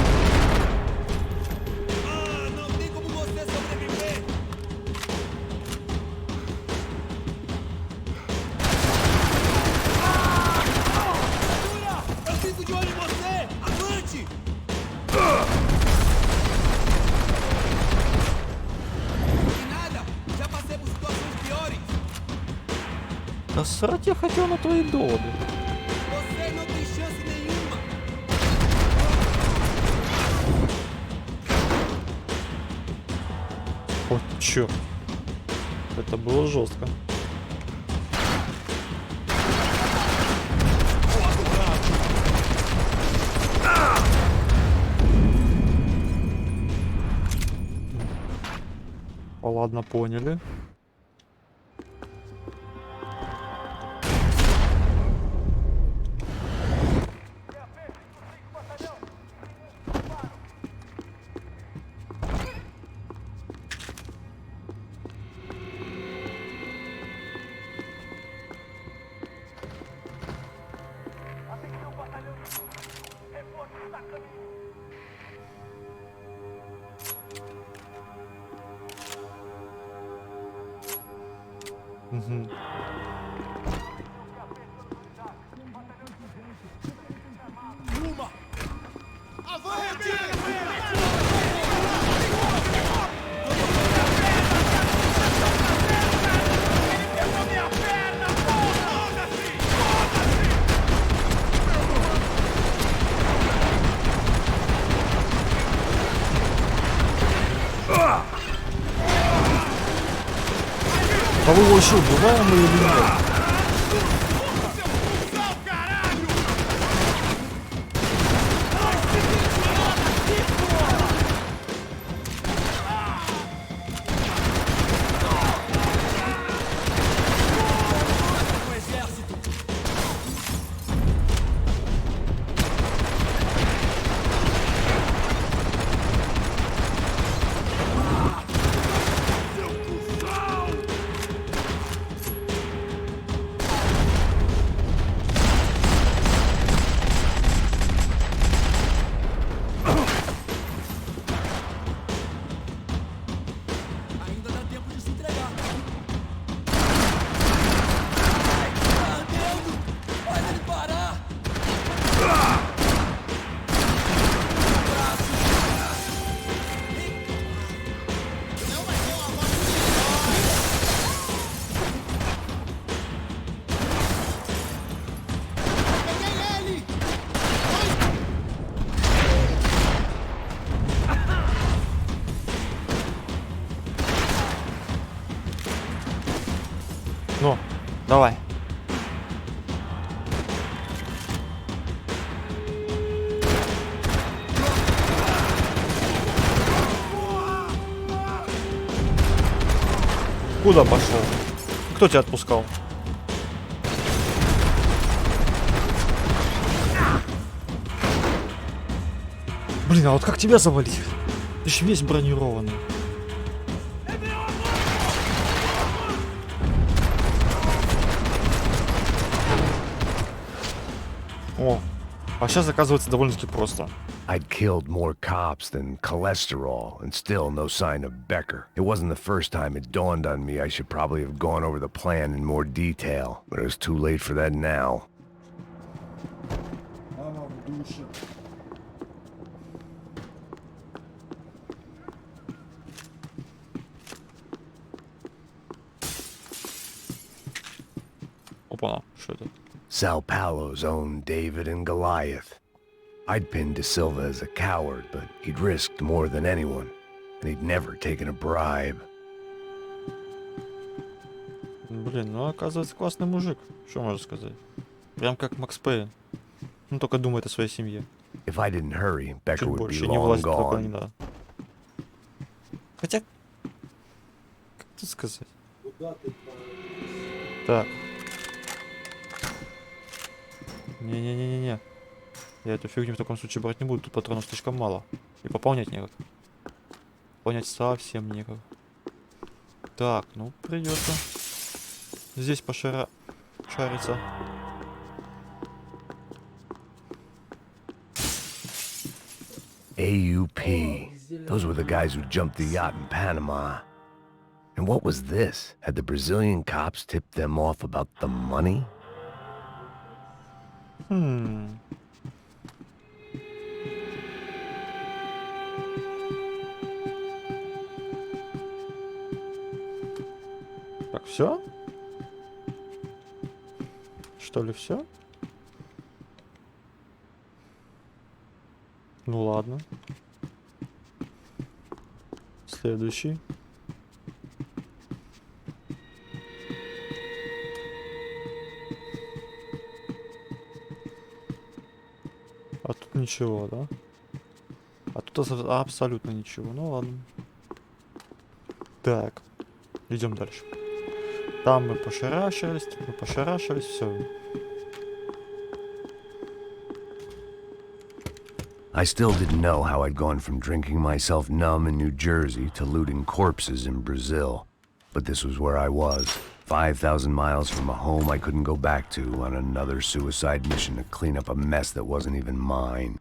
Да срать я хотел на твои доводы. Вот чё. Это было жестко. Ладно, поняли. Угу. А вы его еще убиваем или нет? Ну, давай. Куда пошел? Кто тебя отпускал? Блин, а вот как тебя завалить? Ты ж весь бронированный. О, а сейчас оказывается довольно-таки просто.
I'd killed more cops than cholesterol, and still no sign of Bäcker. It wasn't the first time it dawned on me I should probably have gone over the plan in more detail, but it was too late for that now.
Опа, что это?
Сан-Paulu's own David and Goliath. I'd pinned De Silva as a coward, but he'd risked more than anyone, and he'd never taken a bribe.
Блин, ну оказывается классный мужик. Что можно сказать? Прям как Макс Пейн. Ну только думает о своей семье.
If I didn't hurry, Bäcker
Чуть
would be
больше, не
long
влазит только не
gone.
надо. Хотя, как тут сказать? Так. Не-не-не-не-не. Я эту фигню в таком случае брать не буду, тут патронов слишком мало. И пополнять некак. Пополнять совсем некак. Так, ну придется здесь шариться.
AUP. Those were the guys who jumped the yacht in Panama. And what was this? Had the Brazilian cops tipped them off about the money?
Так, все? Что ли, все? Ну ладно. Следующий. А тут ничего, да? А тут абсолютно ничего. Ну ладно. Так. Идем дальше. Там мы пошарашились, тут мы пошарашились, все.
I still didn't know how I'd gone from drinking myself numb in New Jersey to looting corpses in Brazil. But this was where I was, 5,000 miles from a home I couldn't go back to on another suicide mission to clean up a mess that wasn't even mine.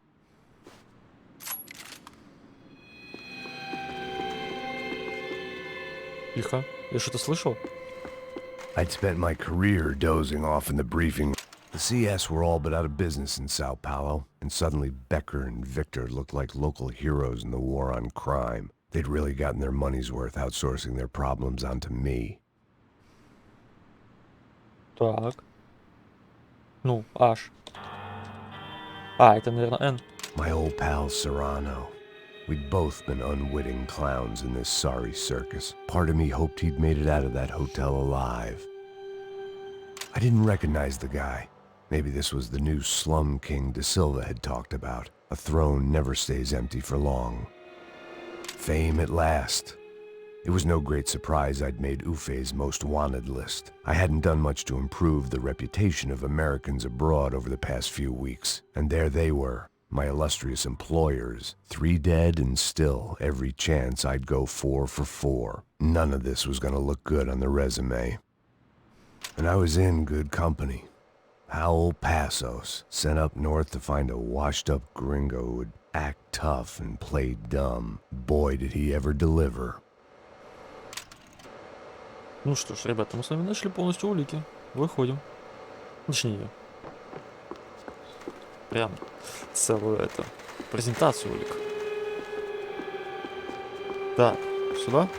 Тихо. Я что-то слышал?
I'd spent my career dozing off in the briefing. The CS were all but out of business in Сан-Паулу, and suddenly Bäkker and Victor looked like local heroes in the war on crime. They'd really gotten their money's worth outsourcing their problems onto me.
Так. Ну, аж. А, это, наверное, N.
My old pal Serrano. We'd both been unwitting clowns in this sorry circus. Part of me hoped he'd made it out of that hotel alive. I didn't recognize the guy. Maybe this was the new slum king De Silva had talked about. A throne never stays empty for long. Fame at last. It was no great surprise I'd made Ufe's most wanted list. I hadn't done much to improve the reputation of Americans abroad over the past few weeks, and there they were, my illustrious employers, 3 dead and still every chance I'd go 4 for 4. None of this was gonna look good on the resume. And I was in good company. Howell Passos, sent up north to find a washed-up gringo who would act tough and play dumb. Boy, did he ever deliver.
Ну что ж, ребята, мы с вами нашли полностью улики. Выходим. Точнее. Прям целую эту презентацию улик. Так, сюда?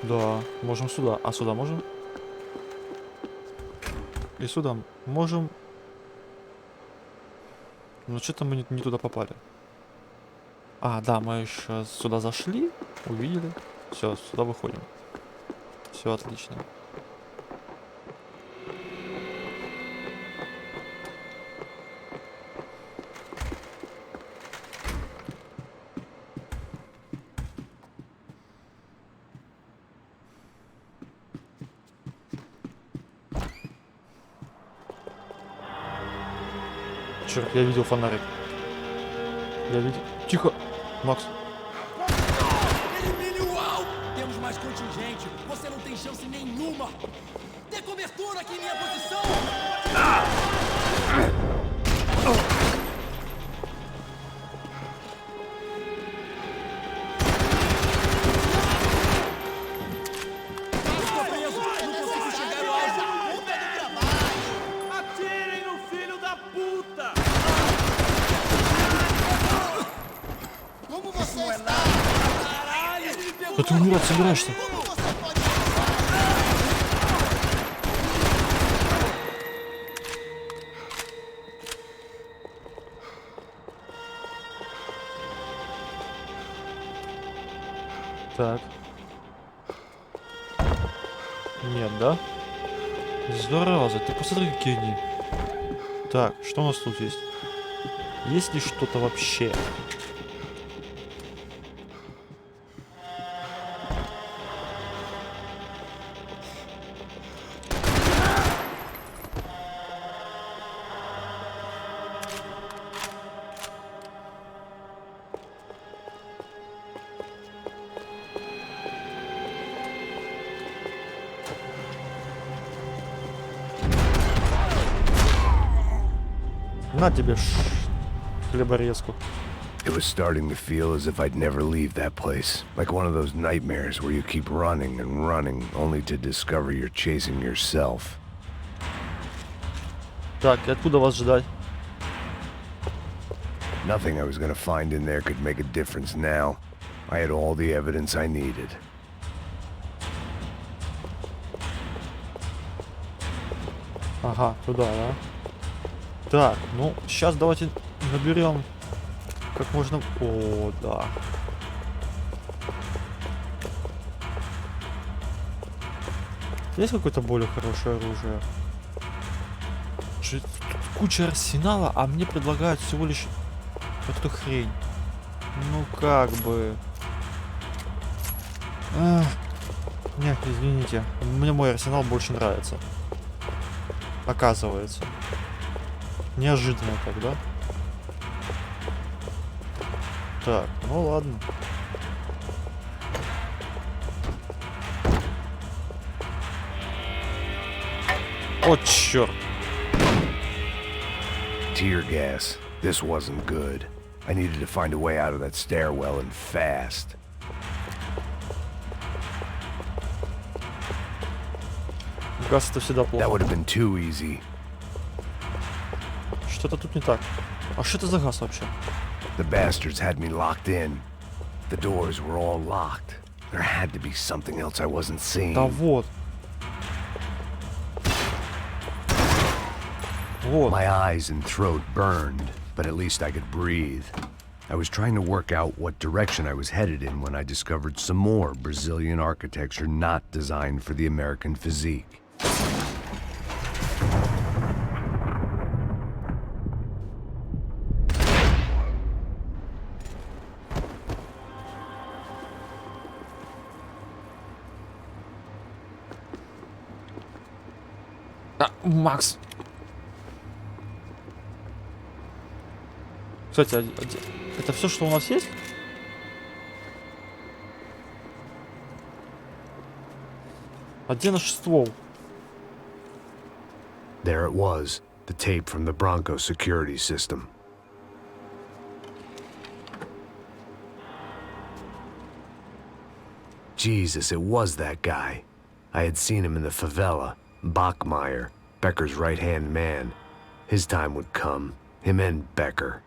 Да, можем сюда. А сюда можем? И сюда можем. Ну что-то мы не туда попали. А, да, мы еще сюда зашли, увидели. Все, сюда выходим. Все отлично. Черт, я видел фонарик. Я видел. Тихо, Макс.
Temos mais contingente. Você não tem chance nenhuma. Dê cobertura aqui em minha posição. Estou preso. Não consigo chegar no alvo. Puta do trabalho. Atirem no filho da puta. Como você está?
Да ты умирать собираешься? Так. Нет, да? Зараза, ты посмотри, какие они. Так, что у нас тут есть? Есть ли что-то вообще? На тебе хлеборезку.
It was starting to feel as if I'd never leave that place. Like one of those nightmares where you keep running and running, only to discover you're chasing yourself.
Так, и откуда вас ждать?
Nothing I was gonna find in there could make a difference now. I had all the evidence I needed.
Ага, туда, да? Так, ну, сейчас давайте наберем как можно... О, да. Есть какое-то более хорошее оружие? Тут куча арсенала, а мне предлагают всего лишь эту хрень. Ну, как бы... Нет, извините. Мне мой арсенал больше нравится. Оказывается. Неожиданно так, да? Так, ну ладно. О, черт.
Tear gas. This wasn't good. I needed to find a way out of that stairwell and fast.
Газ это всегда
That
плохо.
would have been too easy.
Что-то тут не так. А что это за газ вообще?
The bastards had me locked in. The doors were all locked. There had to be something else I wasn't seeing.
Да вот. Вот.
My eyes and throat burned, but at least I could breathe. I was trying to work out what direction I was headed in when I discovered some more Brazilian architecture not designed for the American physique.
Макс. Кстати, это все, что у нас есть? А где наш ствол?
There it was, the tape from the Branco security system. Jesus, it was that guy. I had seen him in the favela. Bachmeyer, Becker's right-hand man. His time would come. Him and Becker.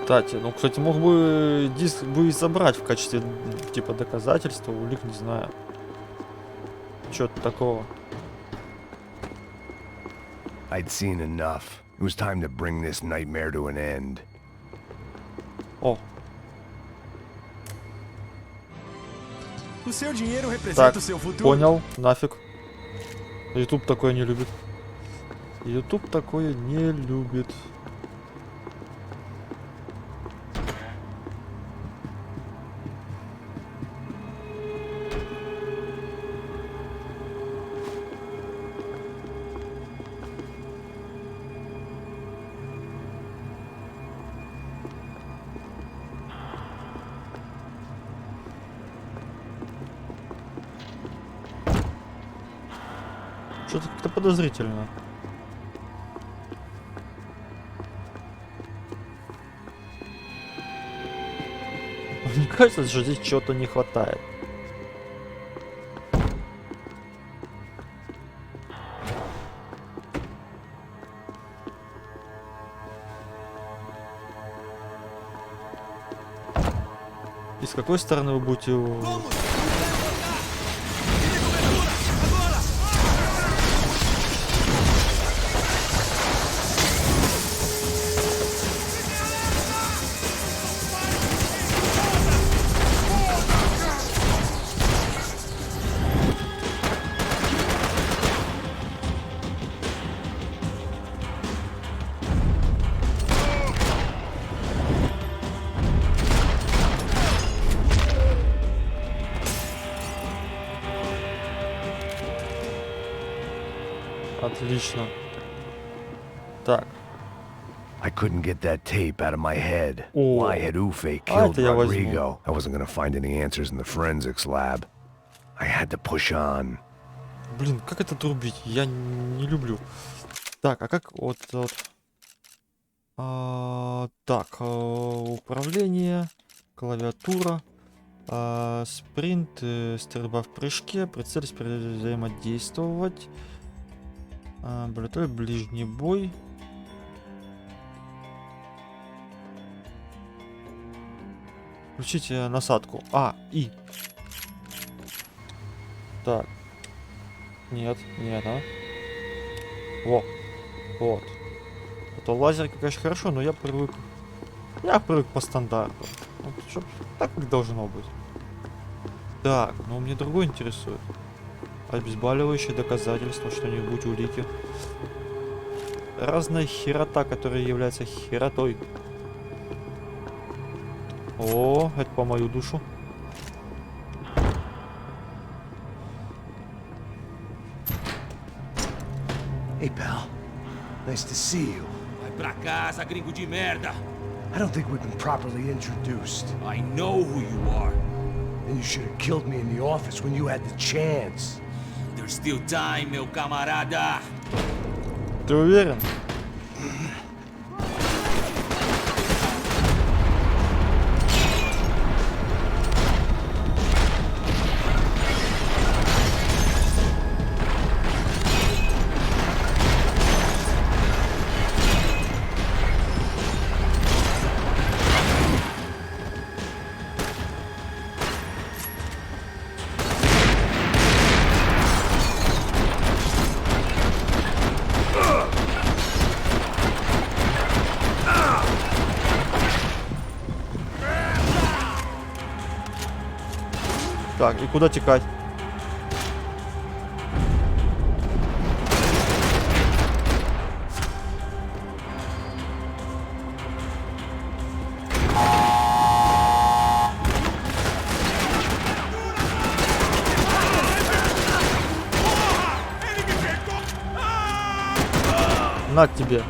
Кстати, ну, кстати, мог бы диск бы и забрать в качестве, типа, доказательства, улик, не знаю. Чё-то такого.
I'd seen enough. It was time to bring this nightmare to an end.
О,
O seu dinheiro
так,
representa o seu futuro.
понял, нафиг. YouTube такое не любит. YouTube такое не любит. Что-то как-то подозрительно. Мне кажется, что здесь чего-то не хватает. И с какой стороны вы будете его... Отлично. Так.
I couldn't get that tape out of my head.
Oh.
Why had Ufe killed
это я возьму.
Rodrigo? I wasn't gonna find any answers in the forensics lab. I had to push on.
Блин, как это трубить? Я не люблю. Так, а как вот... так, управление, клавиатура, спринт, стрельба в прыжке, прицель, взаимодействовать, ближний бой. Включите насадку. И. Так. Нет, а. Вот. Это лазерка, конечно, хорошо, но я привык по стандарту. Вот, чтоб так, как должно быть. Так, ну мне другой интересует. Обезболивающее доказательство, что-нибудь, улики. Разная херота, которая является херотой. О, это по мою душу.
Hey, pal. Nice to see you.
Vai pra casa, gringo de merda.
I don't think we've been properly introduced.
I know who you are.
And you should have killed me in the office when you had the chance.
There's still time, meu camarada.
Ты уверен? Так, и куда текать? На тебе.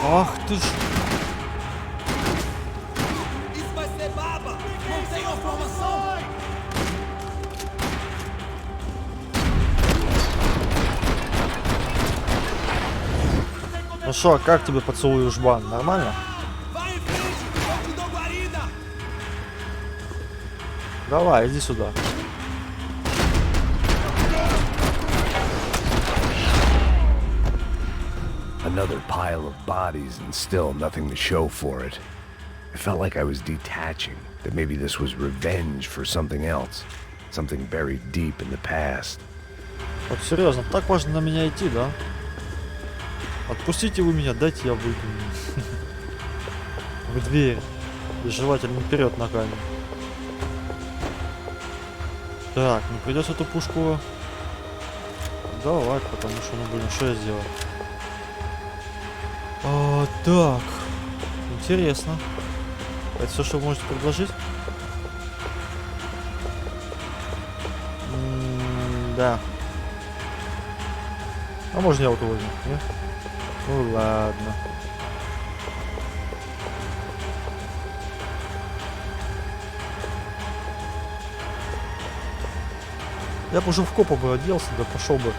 Ах ты ж. Ну шо, как тебе поцелуй жбан? Нормально? Давай, иди сюда.
Another pile of bodies and still nothing to show for it. I felt like I was detaching, that maybe this was revenge for something else. Something buried deep in the past.
Вот серьезно, так можно на меня идти, да? Отпустите вы меня, дайте я выйду. В дверь. И желательно вперед ногами. Так, ну придется эту пушку давать, потому что, ну блин, что я сделал? Так. Интересно. Это все, что вы можете предложить? Да. А можно я вот его возьму? Нет? Ну ладно. Я бы уже в копа бы оделся, да пошел бы.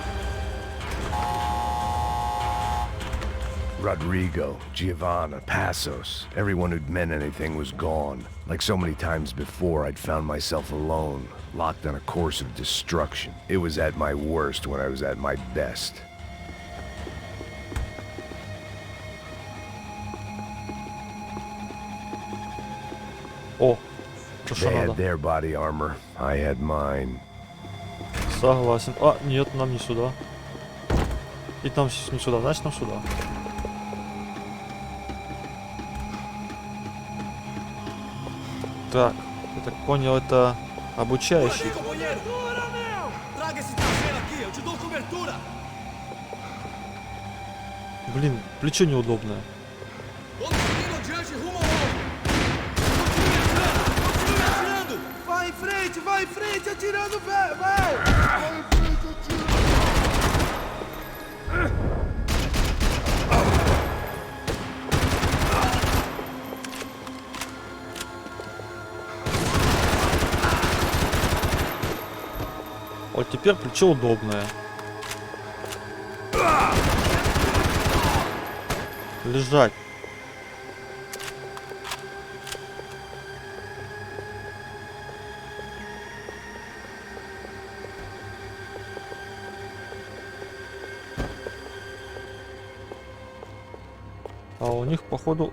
Rodrigo, Giovanna, Passos, everyone who'd meant anything was gone. Like so many times before, I'd found myself alone, locked on a course of destruction. It was at my worst when I was at my best.
О, то что
They
надо?
had their body armor, I had mine.
Согласен. А, нет, нам не сюда. И там не сюда, значит нам сюда. Так, я так понял, это обучающий. Блин, плечо неудобное.
Vai em frente, atirando, vai!
Вот теперь плечо удобное. Лежать. А у них, походу,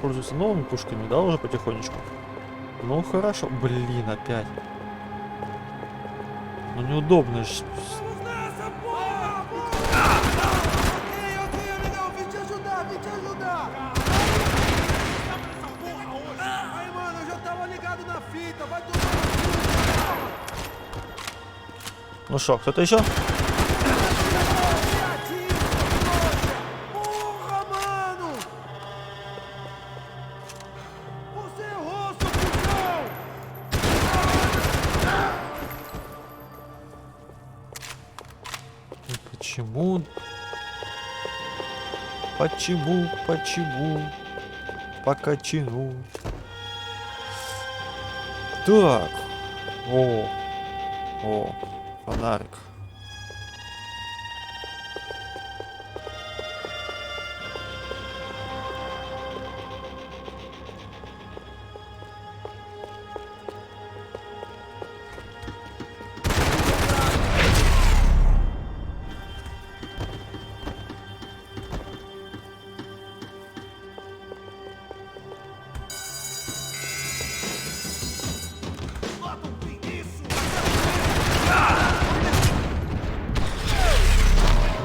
пользуются новыми пушками, да, уже потихонечку? Ну, хорошо. Блин, опять. Ну, неудобно же. Ну что, кто-то еще? Почему? Почему? Покачину. Так. О, фонарик.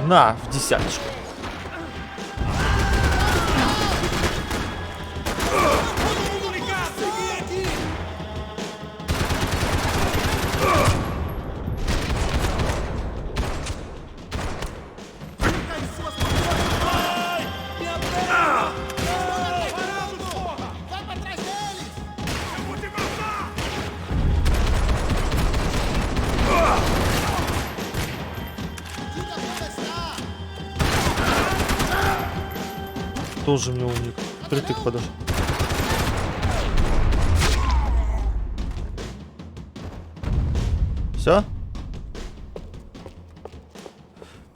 На, в десяточку. Тоже мне уник. Притык подошел. Все?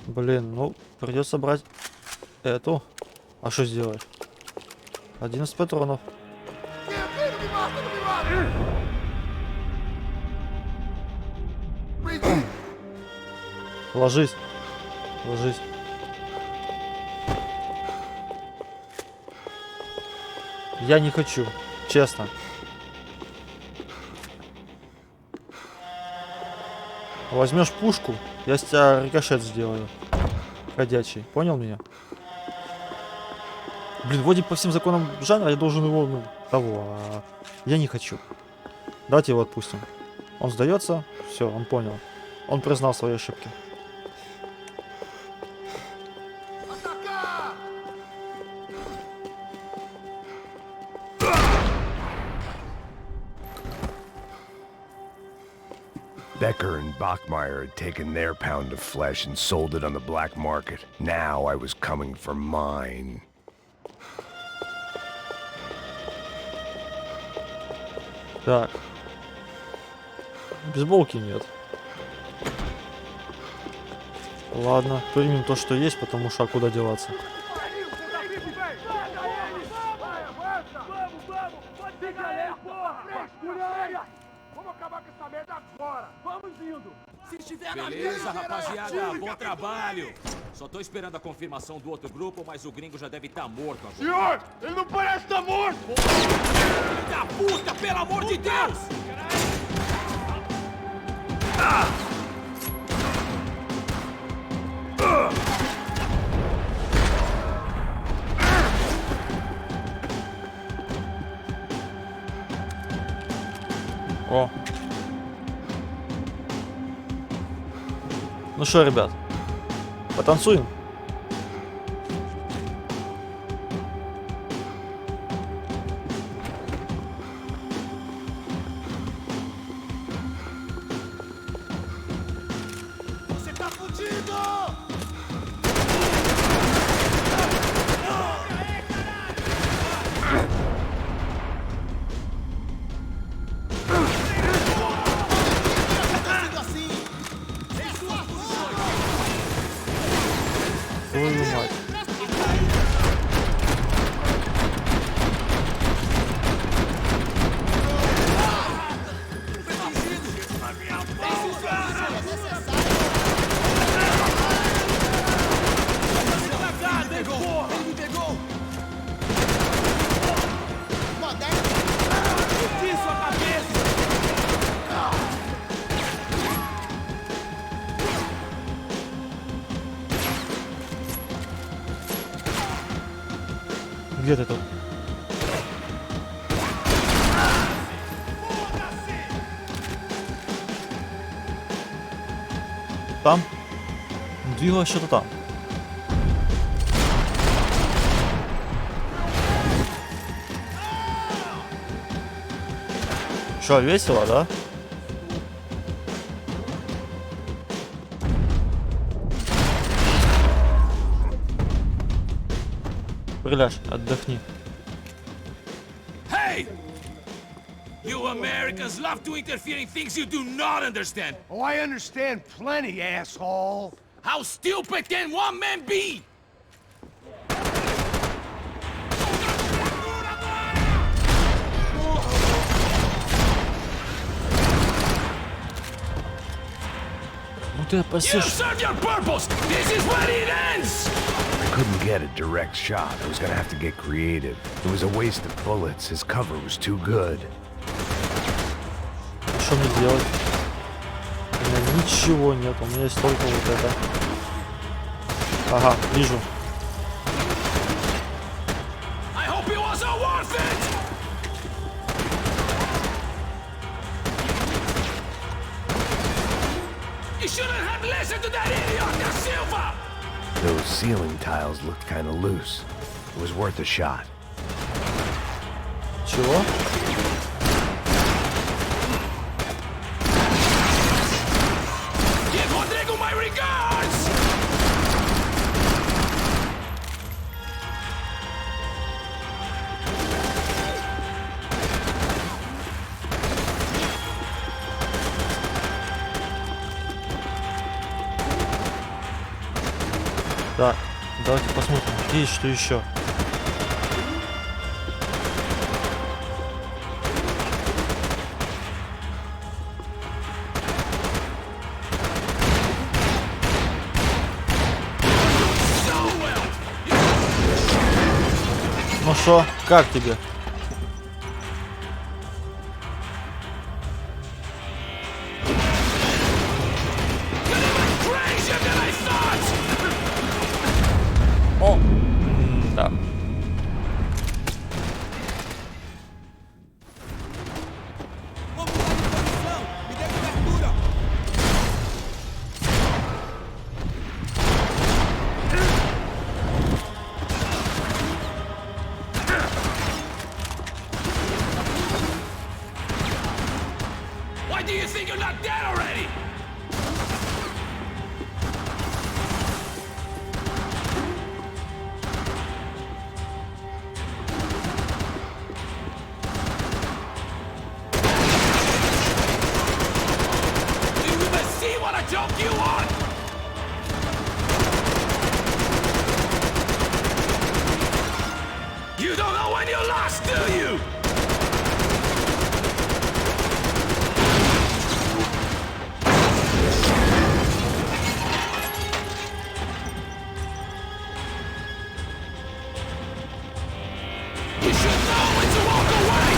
Блин, ну придется брать эту. А что сделать? 11 патронов. Ложись. Ложись. Я не хочу, честно. Возьмешь пушку, я с тебя рикошет сделаю. Ходячий. Понял меня? Блин, вроде по всем законам жанра я должен его, ну, того. А я не хочу. Давайте его отпустим. Он сдается, все, он понял. Он признал свои ошибки.
Becker and Bachmeyer had taken their pound of flesh and sold it on the black market. Now I was coming for mine.
Так. Бейсболки нет. Ладно, примем то, что есть, потому что куда деваться.
Beleza, rapaziada, bom trabalho. Só tô esperando a confirmação do outro grupo, mas o gringo já deve estar morto agora.
Senhor, ele não parece estar morto!
Filho da puta, pelo amor de Deus!
О. Ну что, ребят, потанцуем? Где ты тут? Там? Двигалось что-то там. Что, весело, да? Приляжь, отдохни.
Hey! You Americans love to interfere in things you do not understand.
Oh, I understand plenty, asshole.
How stupid can one man be?
Ну ты
You
опасешься.
serve your purpose! This is where it ends!
I couldn't get a direct shot. I was gonna have to get creative. It was a waste of bullets. His cover was too good.
Что мне делать? У меня ничего нет, у меня есть только вот это. Ага, вижу.
I hope it was all worth it! You shouldn't have listened to that idiot, Da Silva!
Those ceiling tiles looked kind of loose. It was worth a shot.
Чего?
Give Rodrigo my regards!
Так, давайте посмотрим, где есть что еще. Ну шо, как тебе?
Crazier than I thought!
О, да.
Why do you think you're not dead already? Do you even see what a joke you are? You don't know when you lost, do you? You should know when to walk away!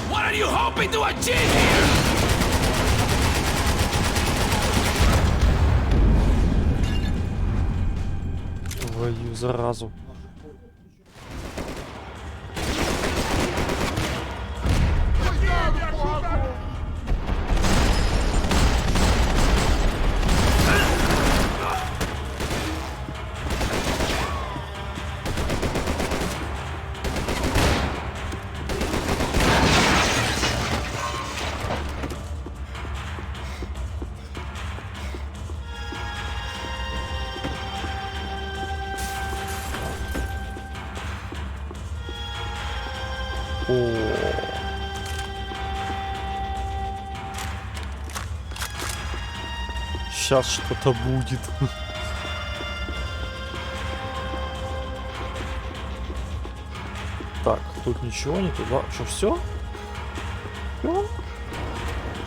What are you hoping to achieve here?
Твою заразу. Сейчас что-то будет. Так, тут ничего не туда. Что, все?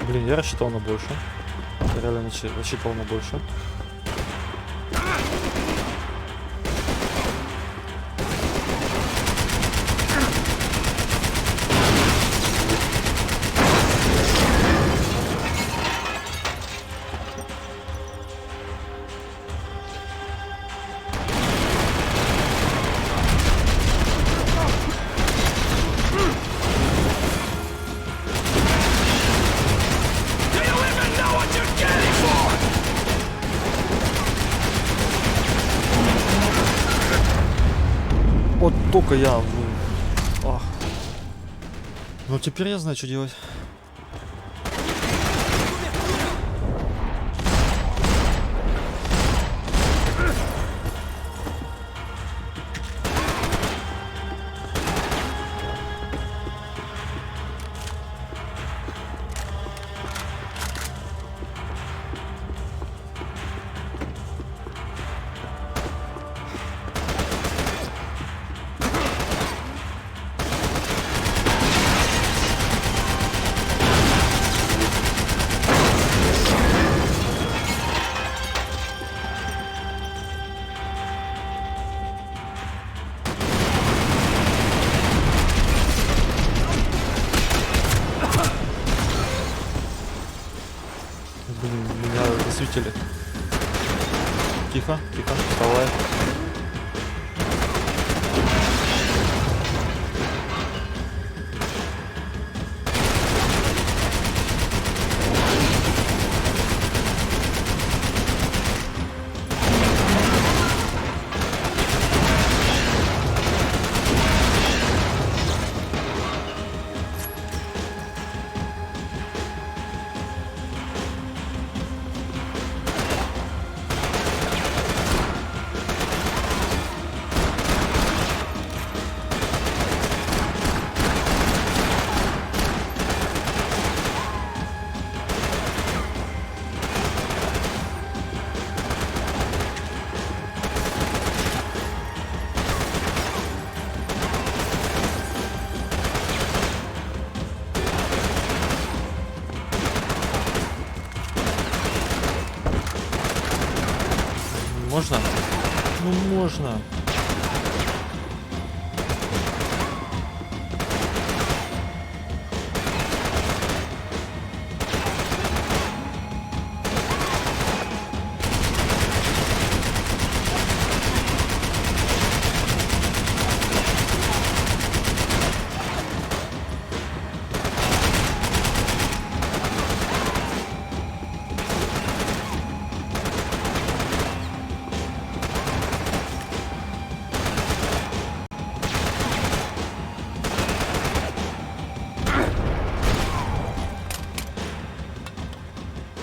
Блин, я рассчитывал на больше. Я реально рассчитывал на больше. сколько я... Ах. Ну теперь я знаю, что делать. Засветили. Тихо, тихо, вставай. Можно? Ну можно.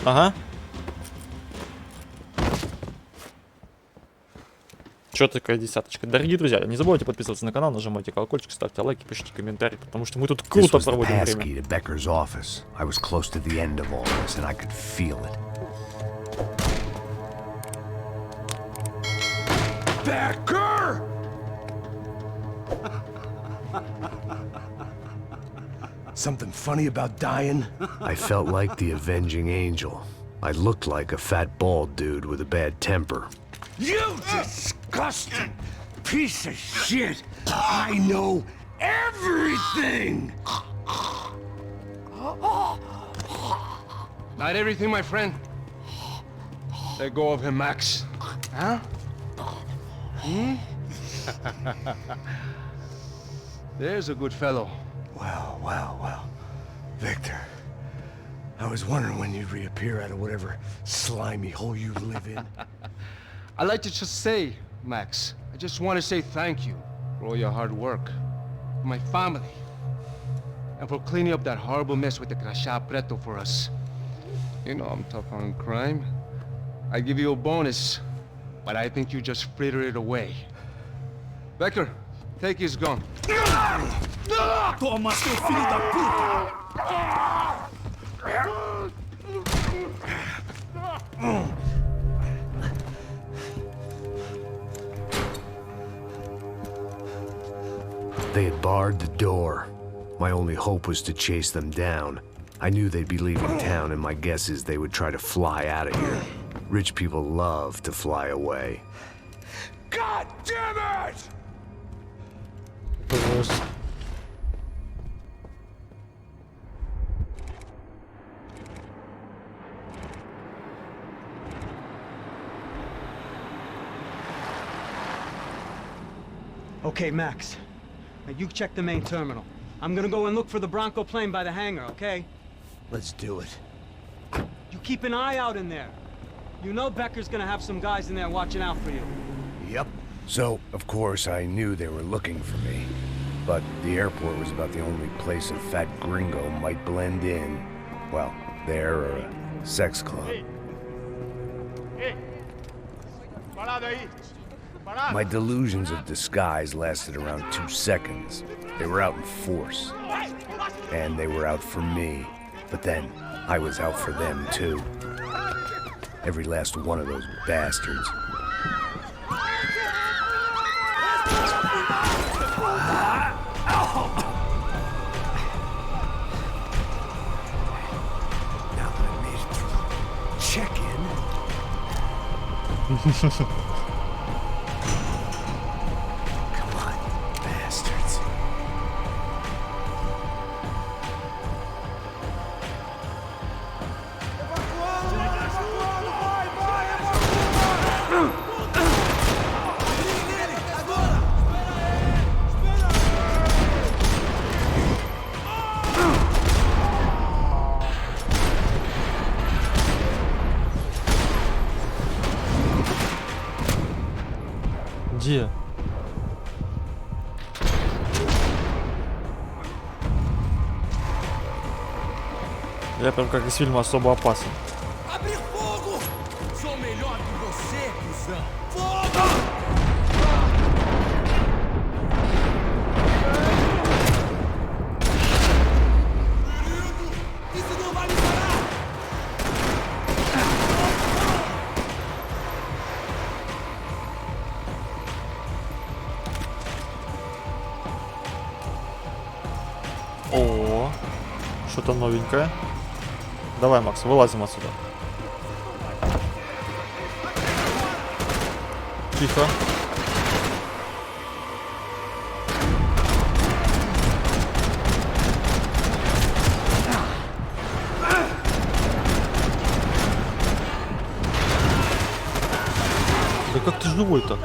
Ага. Чё такая десяточка? Дорогие друзья, не забывайте подписываться на канал, нажимайте колокольчик, ставьте лайки, пишите комментарии, потому что мы тут круто проводим время.
Bäcker! Something funny about dying? I felt like the avenging angel. I looked like a fat bald dude with a bad temper. You disgusting piece of shit! I know everything!
Not everything, my friend. Let go of him, Max. Huh? Hmm? There's a good fellow.
Well. Victor, I was wondering when you'd reappear out of whatever slimy hole you live in.
I'd like to just say, Max, I just want to say thank you for all your hard work, for my family, and for cleaning up that horrible mess with the crachá preto for us. You know I'm tough on crime. I give you a bonus, but I think you just frittered it away. Becker, take his gun.
Toma, seu filho da puta!
They had barred the door. My only hope was to chase them down. I knew they'd be leaving town, and my guess is they would try to fly out of here. Rich people love to fly away.
God damn it!
Okay, Max. Now you check the main terminal. I'm gonna go and look for the Branko plane by the hangar, okay?
Let's do it.
You keep an eye out in there. You know Becker's gonna have some guys in there watching out for you.
Yep.
So, of course, I knew they were looking for me. But the airport was about the only place a fat gringo might blend in. Well, there or a sex club. My delusions of disguise lasted around 2 seconds. They were out in force. And they were out for me. But then, I was out for them too. Every last one of those bastards. Now that I made it through check-in. Come on, bastards.
Где? Я прям как из фильма «Особо опасен».
Abre fogo! Sou melhor que você, cuzão! Fogo! Isso não vai me parar!
О, что-то новенькое. Давай, Макс, вылазим отсюда. Тихо. Да как ты живой-то?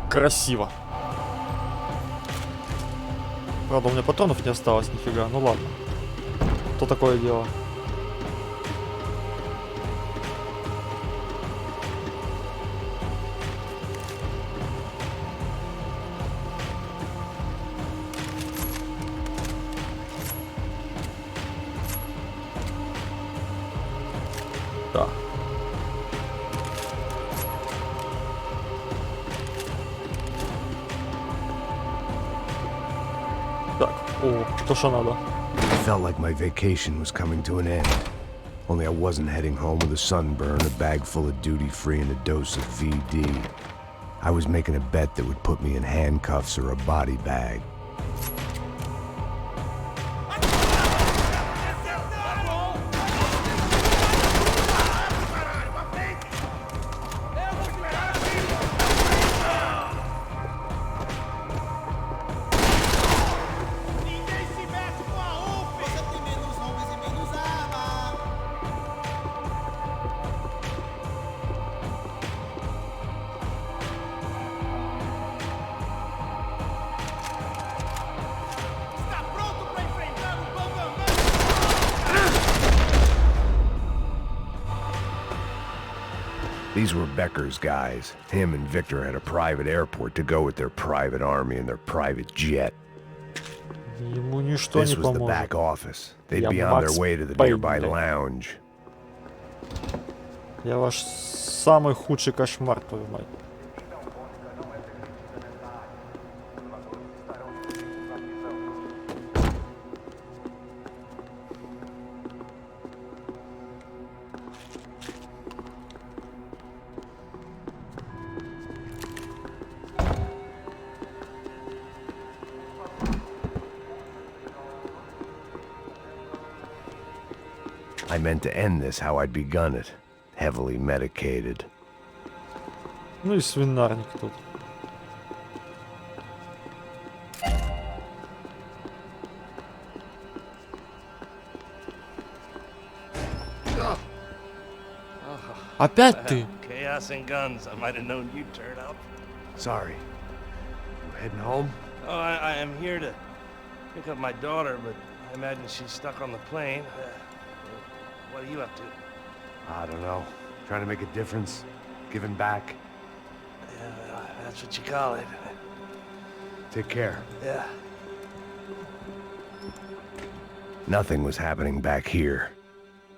Красиво. Правда, у меня патронов не осталось нифига. Ну ладно. То такое дело. Да. Так, о, то что надо.
It felt like my vacation was coming to an end. Only I wasn't heading home with a sunburn, a bag full of duty-free, and a dose of VD. I was making a bet that would put me in handcuffs or a body bag. These were Bäcker's guys. Him and Victor had a private airport to go with their private army and their private jet.
Ему ничто
This
не
was the
поможет.
back office. They'd
Я
be on their
Max
way to the
Payne,
nearby
блядь.
lounge.
Я ваш самый худший кошмар, твою мать.
I meant to end this how I'd begun it. Heavily medicated.
Ну и свинарник тут. Опять ты?
Chaos and guns. I might have known you'd turn up. Sorry. You heading home? Oh, I am here to pick up my daughter, but I imagine she's stuck on the plane. What are you up to? I don't know. Trying to make a difference. Giving back. Yeah, that's what you call it. Take care. Yeah. Nothing was happening back here.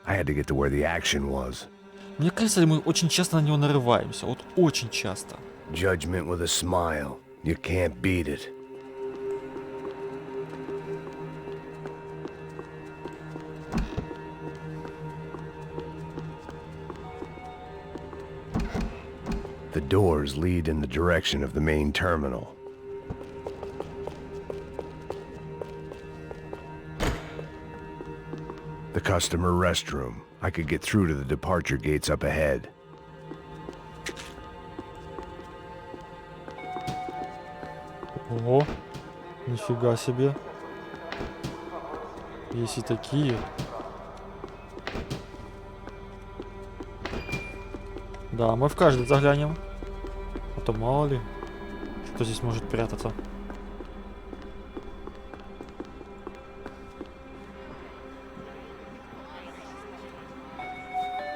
I had to get to where the action was.
Мне кажется, мы очень часто на него нарываемся. Вот очень часто.
Judgment with a smile. You can't beat it. The doors lead in the direction of the main terminal. The customer restroom. I could get through to the departure gates up ahead.
Ого, нифига себе. Есть и такие. Да, мы в каждый заглянем. А то мало ли, что здесь может прятаться.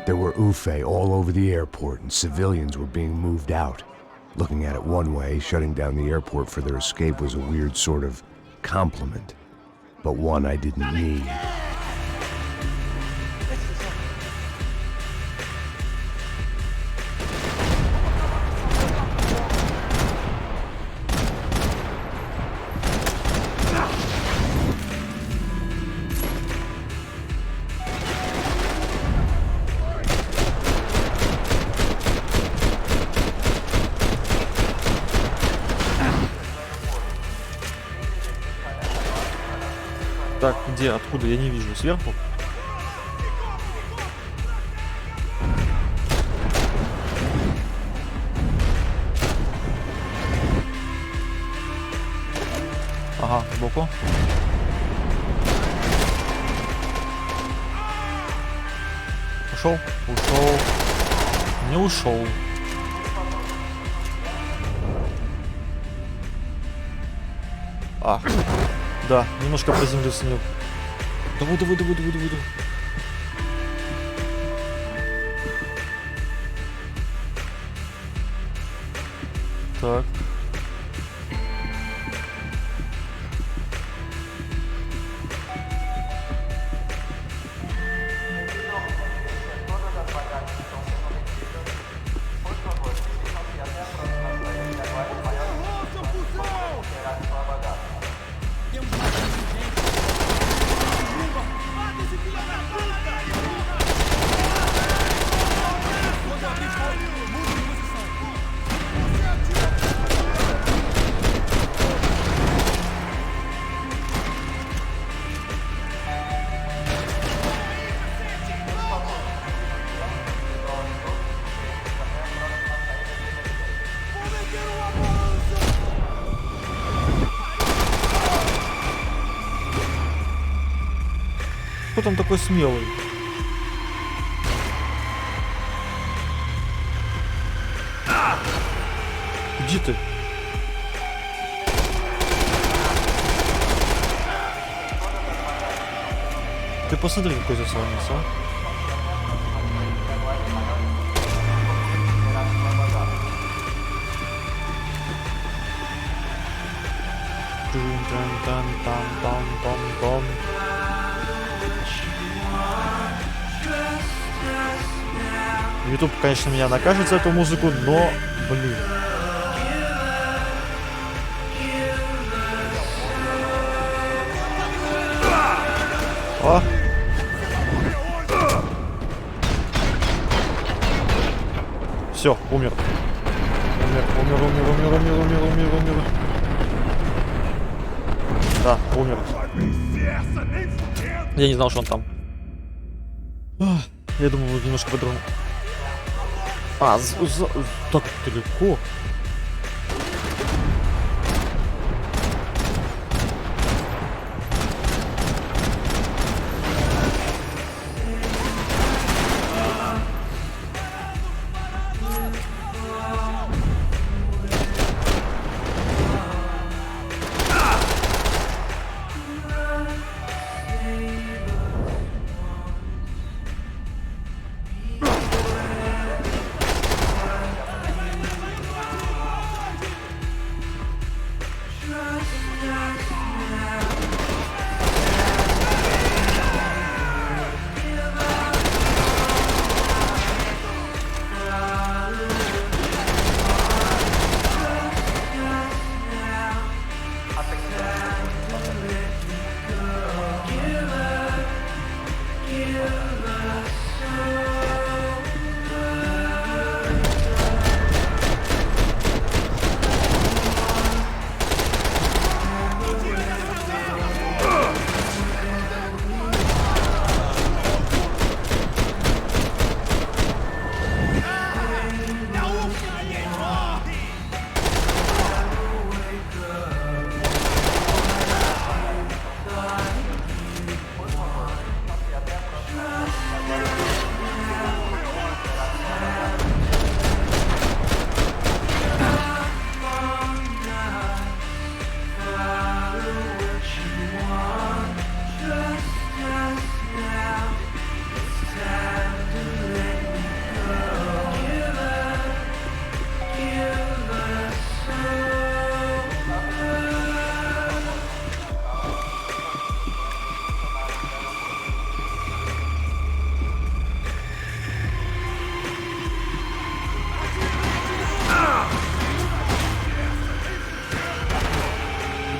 There were Ufe all over the airport, and civilians were being moved out. Looking at it one way, shutting down the airport for their escape was a weird sort of compliment, but one I didn't need.
Так, где, откуда? Я не вижу. Сверху? Ага, сбоку. Ушел? Ушел. Не ушел. А. Да, немножко приземлился. Давай. Так. Кто там такой смелый? Где ты? Ты посмотри, какой засранец, а? Тун-тан-тан-тан-тан-тан-тан. YouTube, конечно, меня накажет за эту музыку, но, блин. О! Все, умер. Умер. Да, умер. Я не знал, что он там. Я думал, немножко по-другому. Так далеко.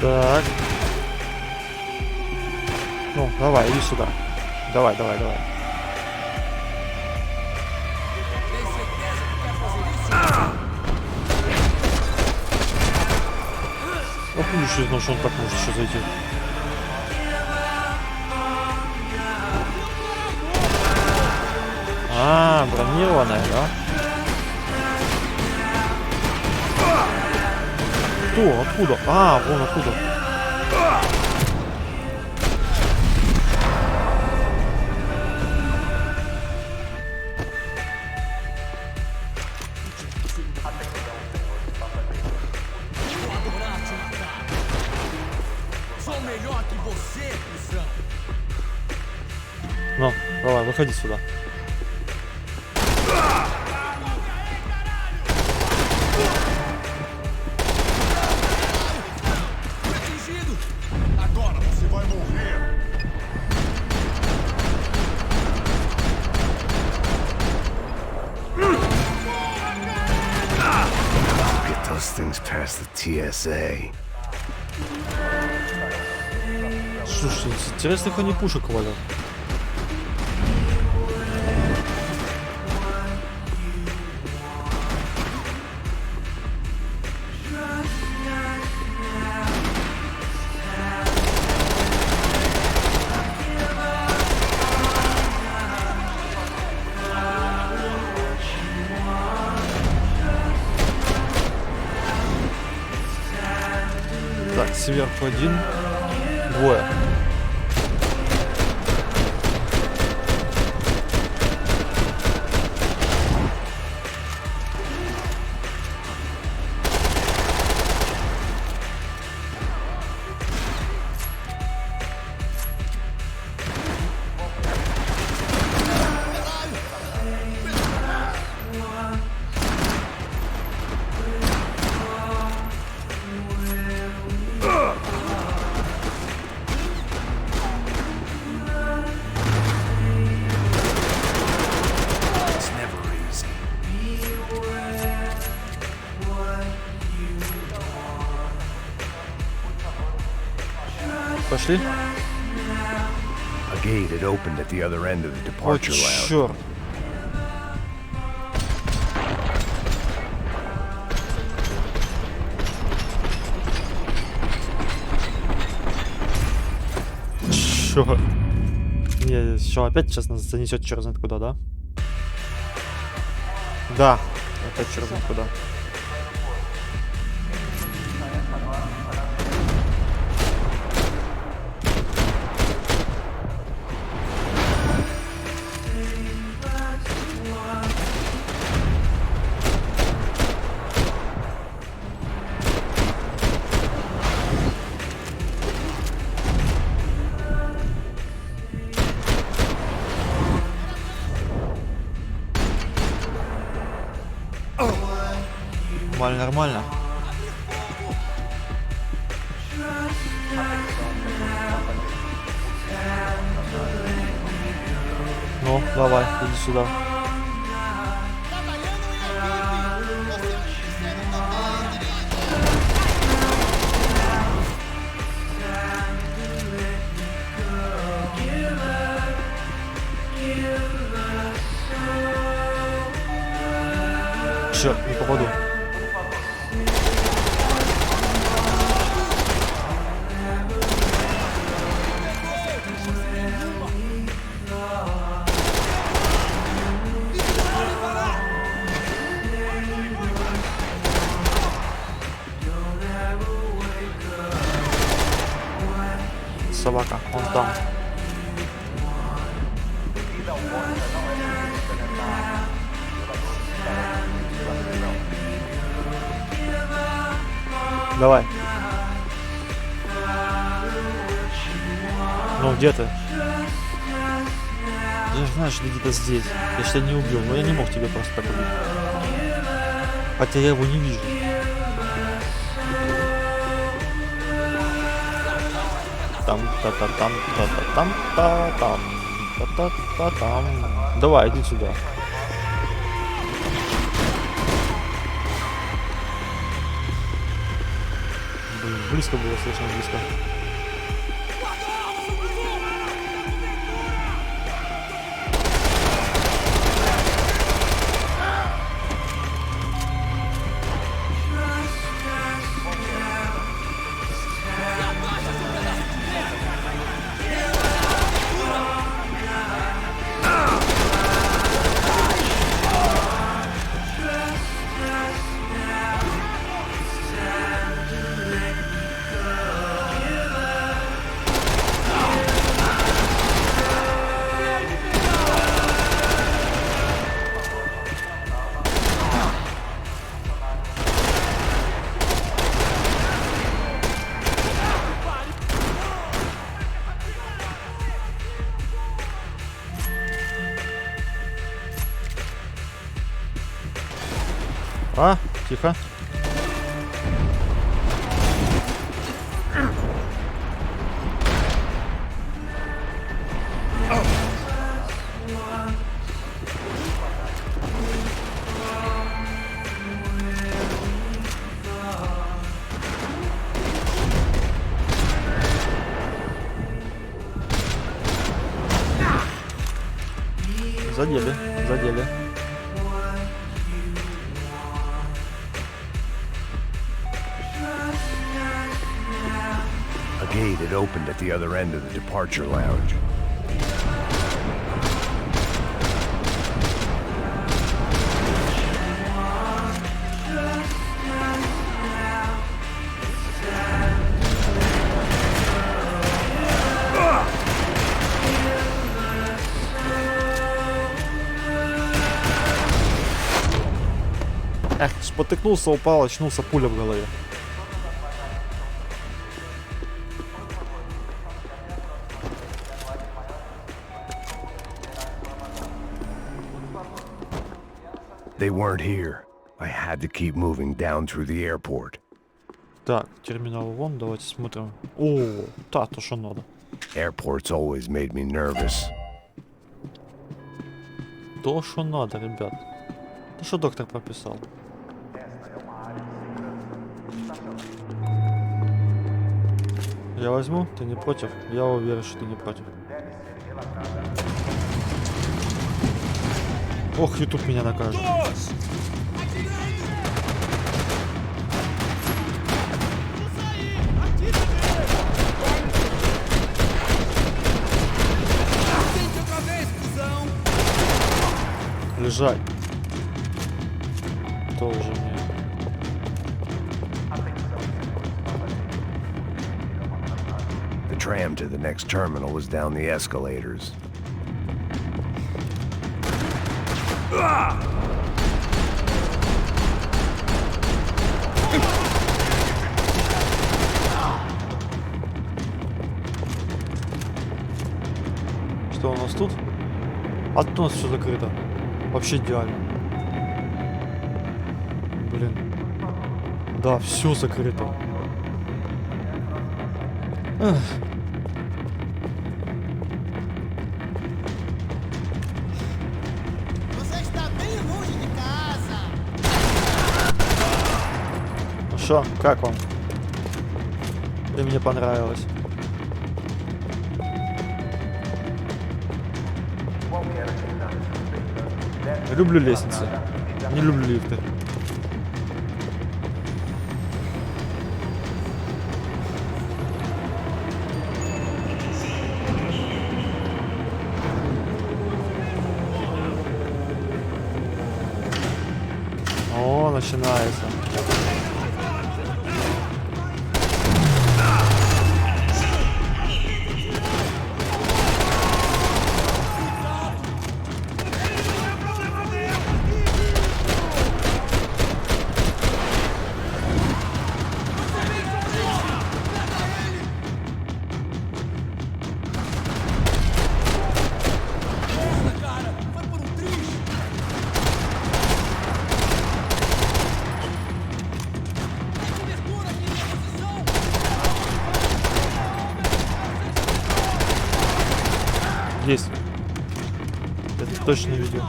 Так. Ну, давай, иди сюда. Давай, давай, давай. Ох, я еще знал, что он так может еще зайти. А, бронированная, да? Кто? Откуда? А, вон оттуда. Ну, давай, выходи сюда.
Get those things past the TSA.
Слушай, интересных они пушек валят. Так, сверху один, двое. Пошли.
A gate had opened at the other end of the
О,
departure lounge.
черт. Черт. Не, что, опять сейчас нас занесет черт знает куда, да? Да, опять черт знает куда. Нормально, нормально. Ну, давай, иди сюда. Черт, не попаду. Собака, он там. Давай. Ну, где ты? Я же знаю, что ты где-то здесь. Я же тебя не убил, но я не мог тебя просто так убить. Хотя я его не вижу. Там. Давай, иди сюда. Близко было, слишком близко. А, тихо. Задели, задели.
A gate had opened at the other end of the departure lounge.
Эх, спотыкнулся, упал, очнулся, пуля в голове.
They weren't here. I had to keep moving down through the airport.
Так, терминал вон, давайте смотрим. О, та, то что надо.
Airports always made me nervous.
То, что надо, ребят. То, что доктор прописал. Я возьму, ты не против? Я уверен, что ты не против. Ох, YouTube меня накажет. Лежать. Тоже не.
The tram to the next terminal was down the escalators.
Что у нас тут? А тут у нас все закрыто. Вообще идеально. Блин. Да, все закрыто. Эх. Ну шо, как вам? И мне понравилось. Люблю лестницы. Не люблю лифты. О, начинается. Есть. Это точно видео.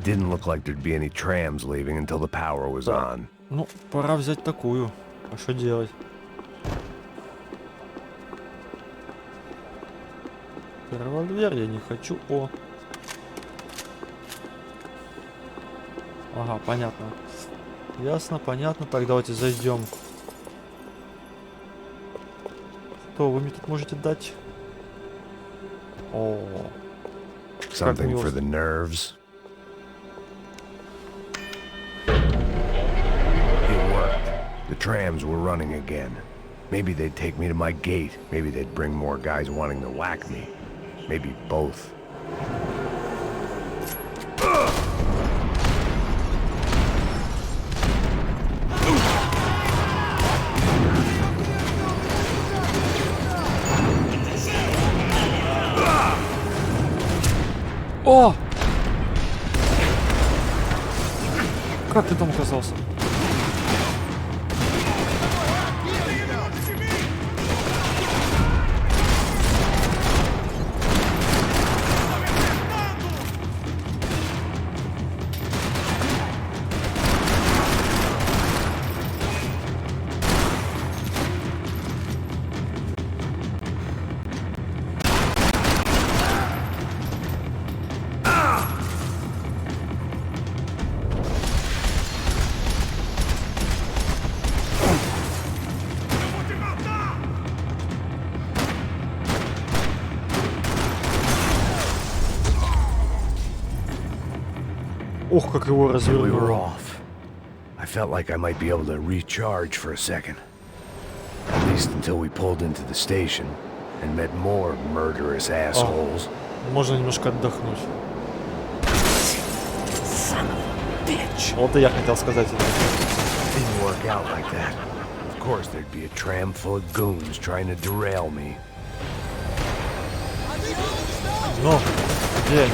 didn't look like there'd be any trams leaving until the power was on.
Ну, пора взять такую. А что делать? Револьвер я не хочу. О. Ага, понятно. Ясно, понятно. Так, давайте зайдем. Что вы мне тут можете дать? О.
Something for the nerves. It worked. The trams were running again. Maybe they'd take me to my gate. Maybe they'd bring more guys wanting to whack me. Maybe both.
О! Как ты там оказался? Ох, как его
We were
развернуло.
off. I felt like I might be able to recharge for a second. At least until we pulled into the station and met more murderous assholes.
Можно немножко отдохнуть. Вот и я хотел сказать это.
Didn't work out like that. Of course, there'd be a tram full of goons trying to derail me.
Ну, где они?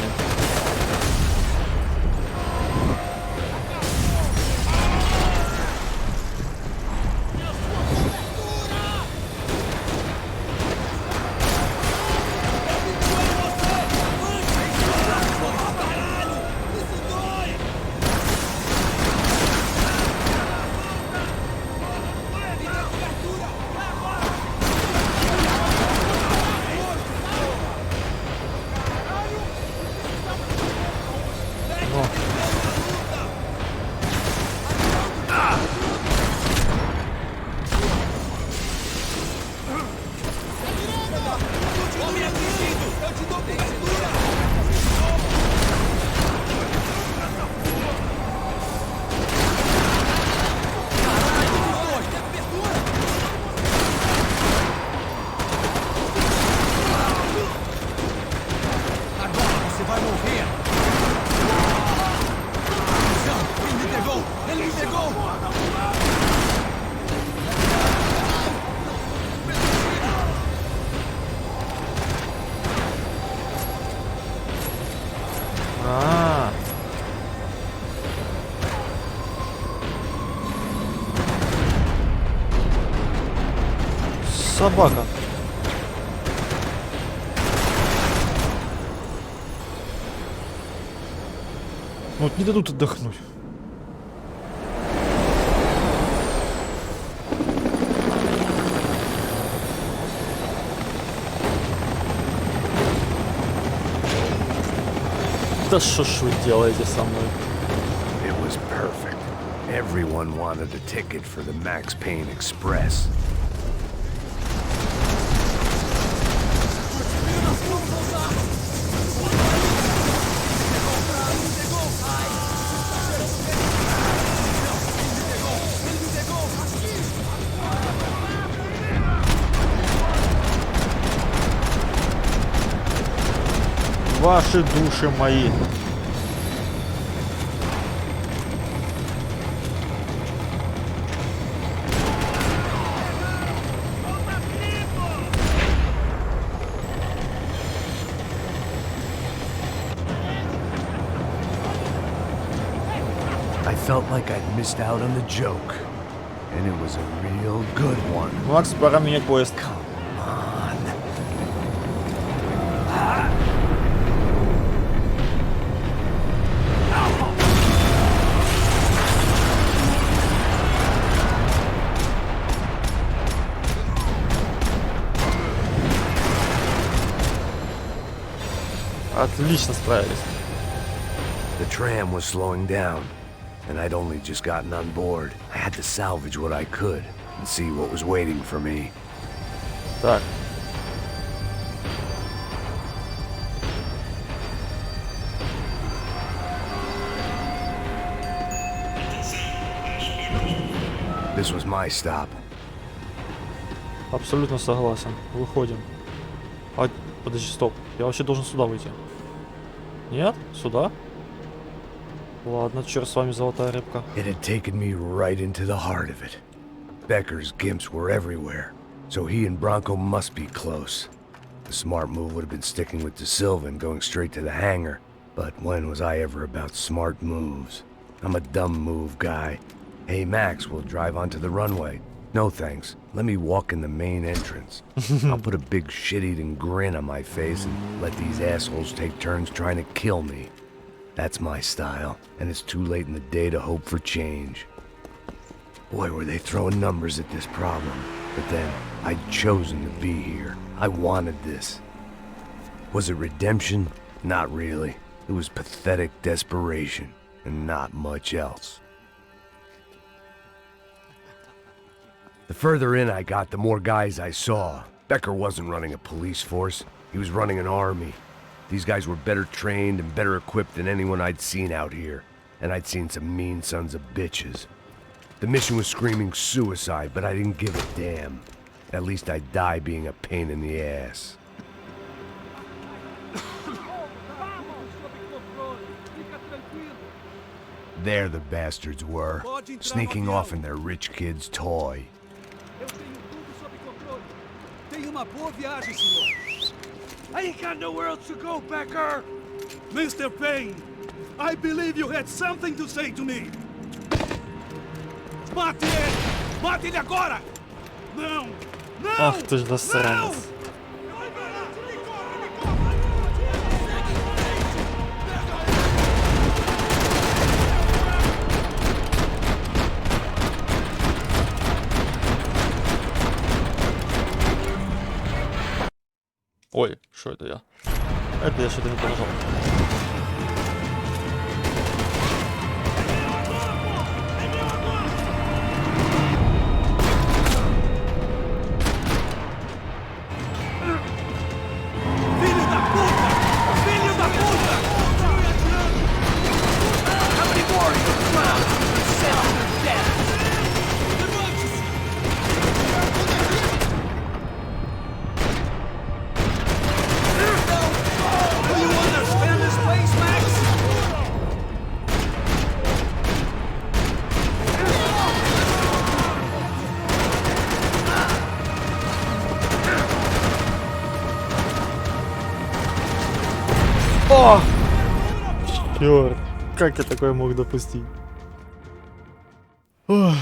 Собака. Вот не дадут отдохнуть. Да что ж вы делаете со мной?
It was perfect. Everyone wanted a ticket for the Max Payne Express.
Ваши души мои.
I felt like I'd missed out on the joke, and it was a real good one.
Макс, пора менять поезд. Отлично справились.
The tram was slowing down, and I'd only just gotten on board. I had to salvage what I could and see what was waiting for me.
Так.
This was my stop.
Абсолютно согласен. Выходим. А, подожди, стоп. Я вообще должен сюда выйти. Нет? Сюда? Ладно, черт с вами, золотая рыбка.
It had taken me right into the heart of it. Bäcker's gimps were everywhere, so he and Branko must be close. The smart move would have been sticking with De Silva and going straight to the hangar, but when was I ever about smart moves? I'm a dumb move guy. Hey Max, we'll drive onto the runway. No thanks. Let me walk in the main entrance. I'll put a big shit-eating grin on my face and let these assholes take turns trying to kill me. That's my style, and it's too late in the day to hope for change. Boy, were they throwing numbers at this problem. But then, I'd chosen to be here. I wanted this. Was it redemption? Not really. It was pathetic desperation, and not much else. The further in I got, the more guys I saw. Bäcker wasn't running a police force. He was running an army. These guys were better trained and better equipped than anyone I'd seen out here. And I'd seen some mean sons of bitches. The mission was screaming suicide, but I didn't give a damn. At least I'd die being a pain in the ass. There the bastards were, sneaking off in their rich kid's toy.
I ain't got nowhere else to go, Bäcker! Mr. Payne, I believe you had something to say to me. Mate ele! Mate ele agora! Não! Não!
Ах ты ж засранец. Ой, что это я? Это я что-то не положил. О! Чёрт, как я такое мог допустить? Ох.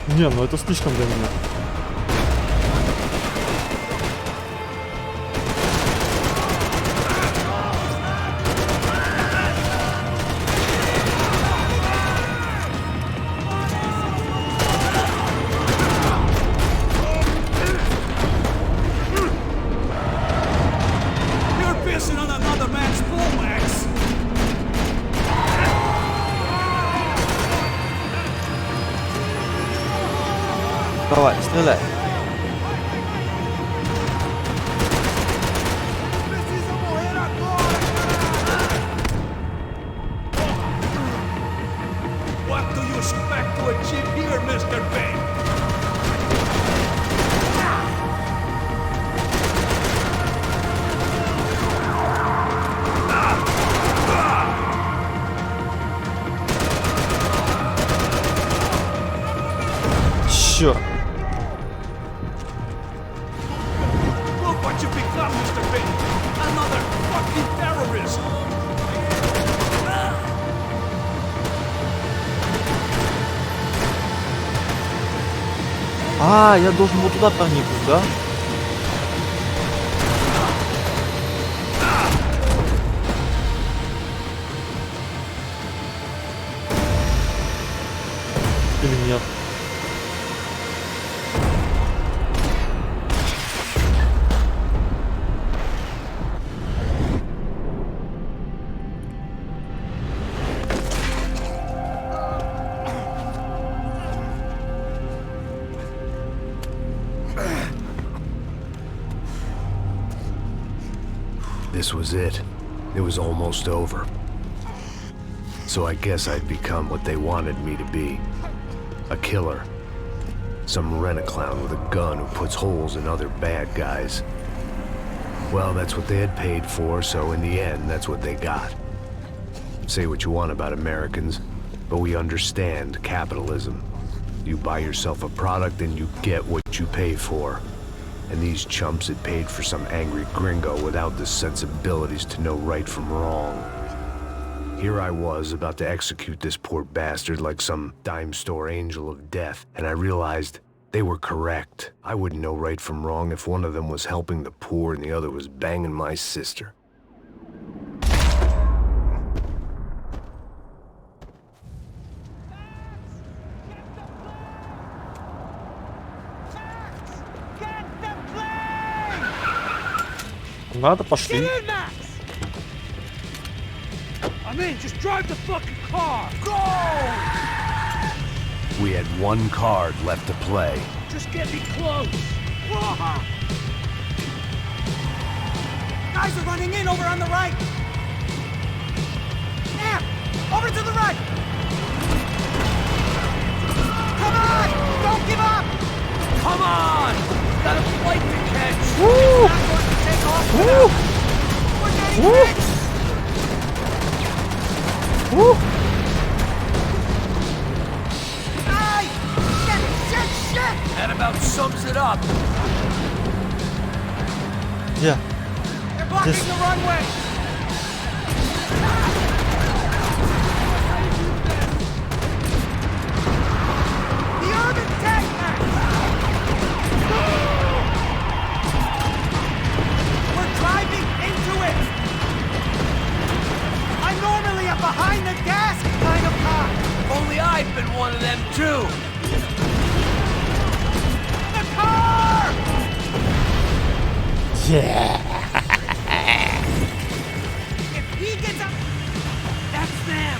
Не, ну это слишком для меня. Давай, стреляй.
What do you expect to achieve here, Mr. Payne?
Чёрт.
Look what you become, Mr. Payne! Another fucking terrorist!
А, я должен вот туда проникнуть, да? Или нет?
This was it. It was almost over. So I guess I'd become what they wanted me to be. A killer. Some rent-a-clown with a gun who puts holes in other bad guys. Well, that's what they had paid for, so in the end, that's what they got. Say what you want about Americans, but we understand capitalism. You buy yourself a product and you get what you pay for. And these chumps had paid for some angry gringo without the sensibilities to know right from wrong. Here I was, about to execute this poor bastard like some dime store angel of death, and I realized they were correct. I wouldn't know right from wrong if one of them was helping the poor and the other was banging my sister.
Надо, пошли.
I'm in, just drive the fucking car! Go!
We had one card left to play.
Just get me close! Guys are running in over on the right! Now! Over to the right! Come on! Don't give up! Come on! Got a flight to catch!
Woo!
Not going to take off
Woo!
without. We're getting
Woo!
hit!
Woo!
Ay! Shit!
That about sums it up.
Yeah.
They're blocking
Just-
the runway! The urban tank match! We're driving into it! I'm normally a behind the gas kind of car!
Only I've been one of them too.
The car!
Yeah.
If he gets up, that's them!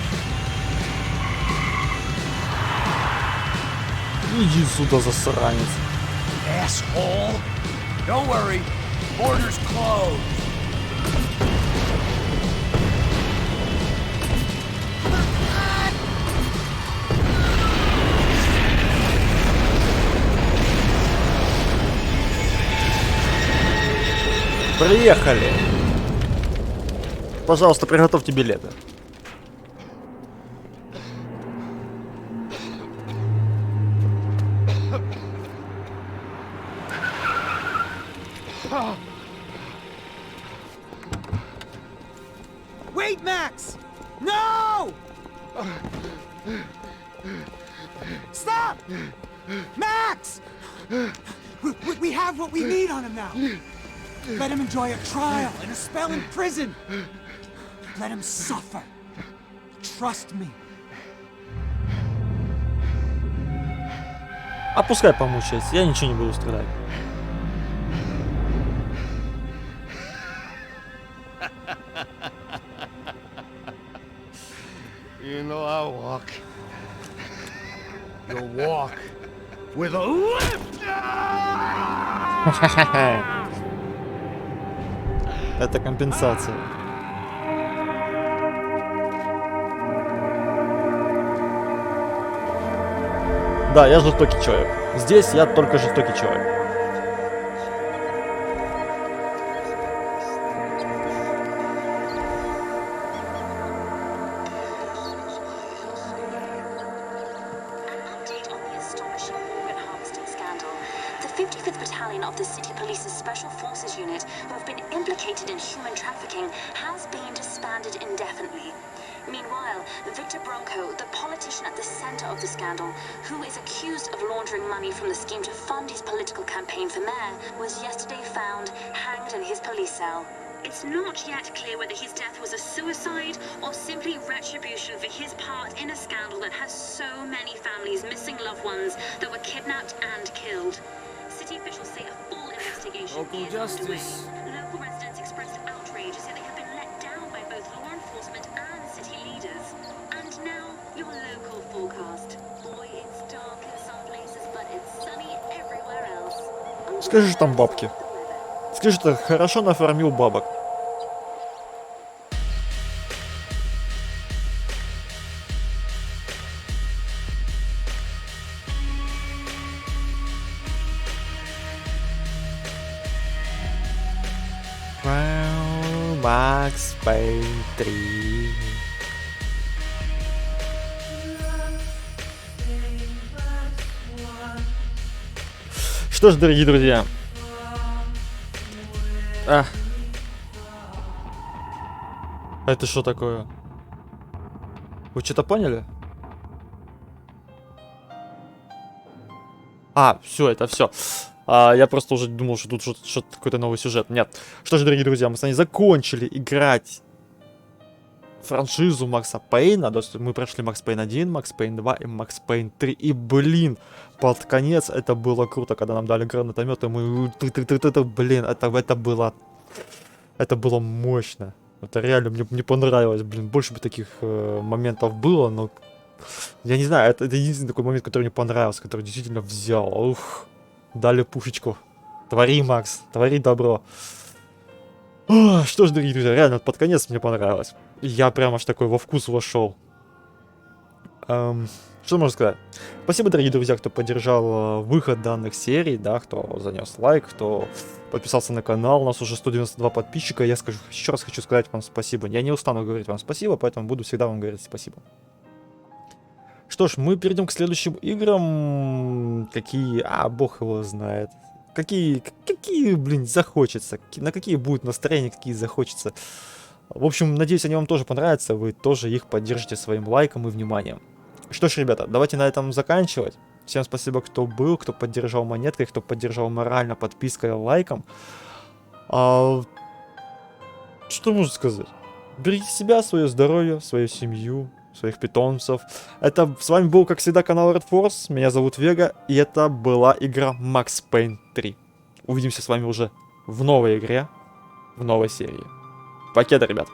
Иди сюда, засранец.
Asshole. Don't worry. Border's closed.
Приехали. Пожалуйста, приготовьте билеты.
Wait, Max! No! Stop! Max! We have what we need on him now. Let him enjoy a trial and a spell in prison. Let him suffer. Trust me.
А пускай помучается, я ничего не буду страдать.
You know I walk. You'll walk with a lift!
Это компенсация. Да, я жестокий человек. Здесь я только жестокий человек.
Of the City Police's Special Forces Unit, who have been implicated in human trafficking, has been disbanded indefinitely. Meanwhile, Victor Branco, the politician at the center of the scandal, who is accused of laundering money from the scheme to fund his political campaign for mayor, was yesterday found hanged in his police cell. It's not yet clear whether his death was a suicide or simply retribution for his part in a scandal that has so many families missing loved ones that were kidnapped and killed. City officials say a full investigation
Local
is
justice.
underway. Local residents expressed outrage as they have been let down by both law enforcement and city leaders. And now, your local forecast. Boy, it's dark in some places, but it's sunny everywhere else.
Скажи, что там бабки. Скажи, что хорошо нафармил бабок. Max Payne 3. Что ж, дорогие друзья. Это что такое? Вы что-то поняли? Все, это все. Я просто уже думал, что тут что-то какой-то новый сюжет. Нет. Что ж, дорогие друзья, мы с вами закончили играть франшизу Макса Пейна. То есть мы прошли Макс Пейн 1, Макс Пейн 2 и Макс Пейн 3. И, блин, под конец это было круто, когда нам дали гранатомет, и мы... Блин, это было мощно. Это реально мне понравилось. Блин, больше бы таких моментов было, но... Я не знаю, это единственный такой момент, который мне понравился, который действительно взял. Ух, дали пушечку. Твори, Макс, твори добро. Что ж, дорогие друзья, реально под конец мне понравилось. Я прям аж такой во вкус вошел. Что можно сказать? Спасибо, дорогие друзья, кто поддержал выход данных серий, да, кто занес лайк, кто подписался на канал. У нас уже 192 подписчика. Я еще раз хочу сказать вам спасибо. Я не устану говорить вам спасибо, поэтому буду всегда вам говорить спасибо. Что ж, мы перейдем к следующим играм. Какие... бог его знает. Какие, блин, захочется. На какие будет настроение, какие захочется. В общем, надеюсь, они вам тоже понравятся. Вы тоже их поддержите своим лайком и вниманием. Что ж, ребята, давайте на этом заканчивать. Всем спасибо, кто был, кто поддержал монеткой, кто поддержал морально, подпиской, лайком. Что можно сказать? Берегите себя, свое здоровье, свою семью, своих питомцев. Это с вами был, как всегда, канал Red Force. Меня зовут Вега, и это была игра Max Payne 3. Увидимся с вами уже в новой игре, в новой серии. Покеда, ребят.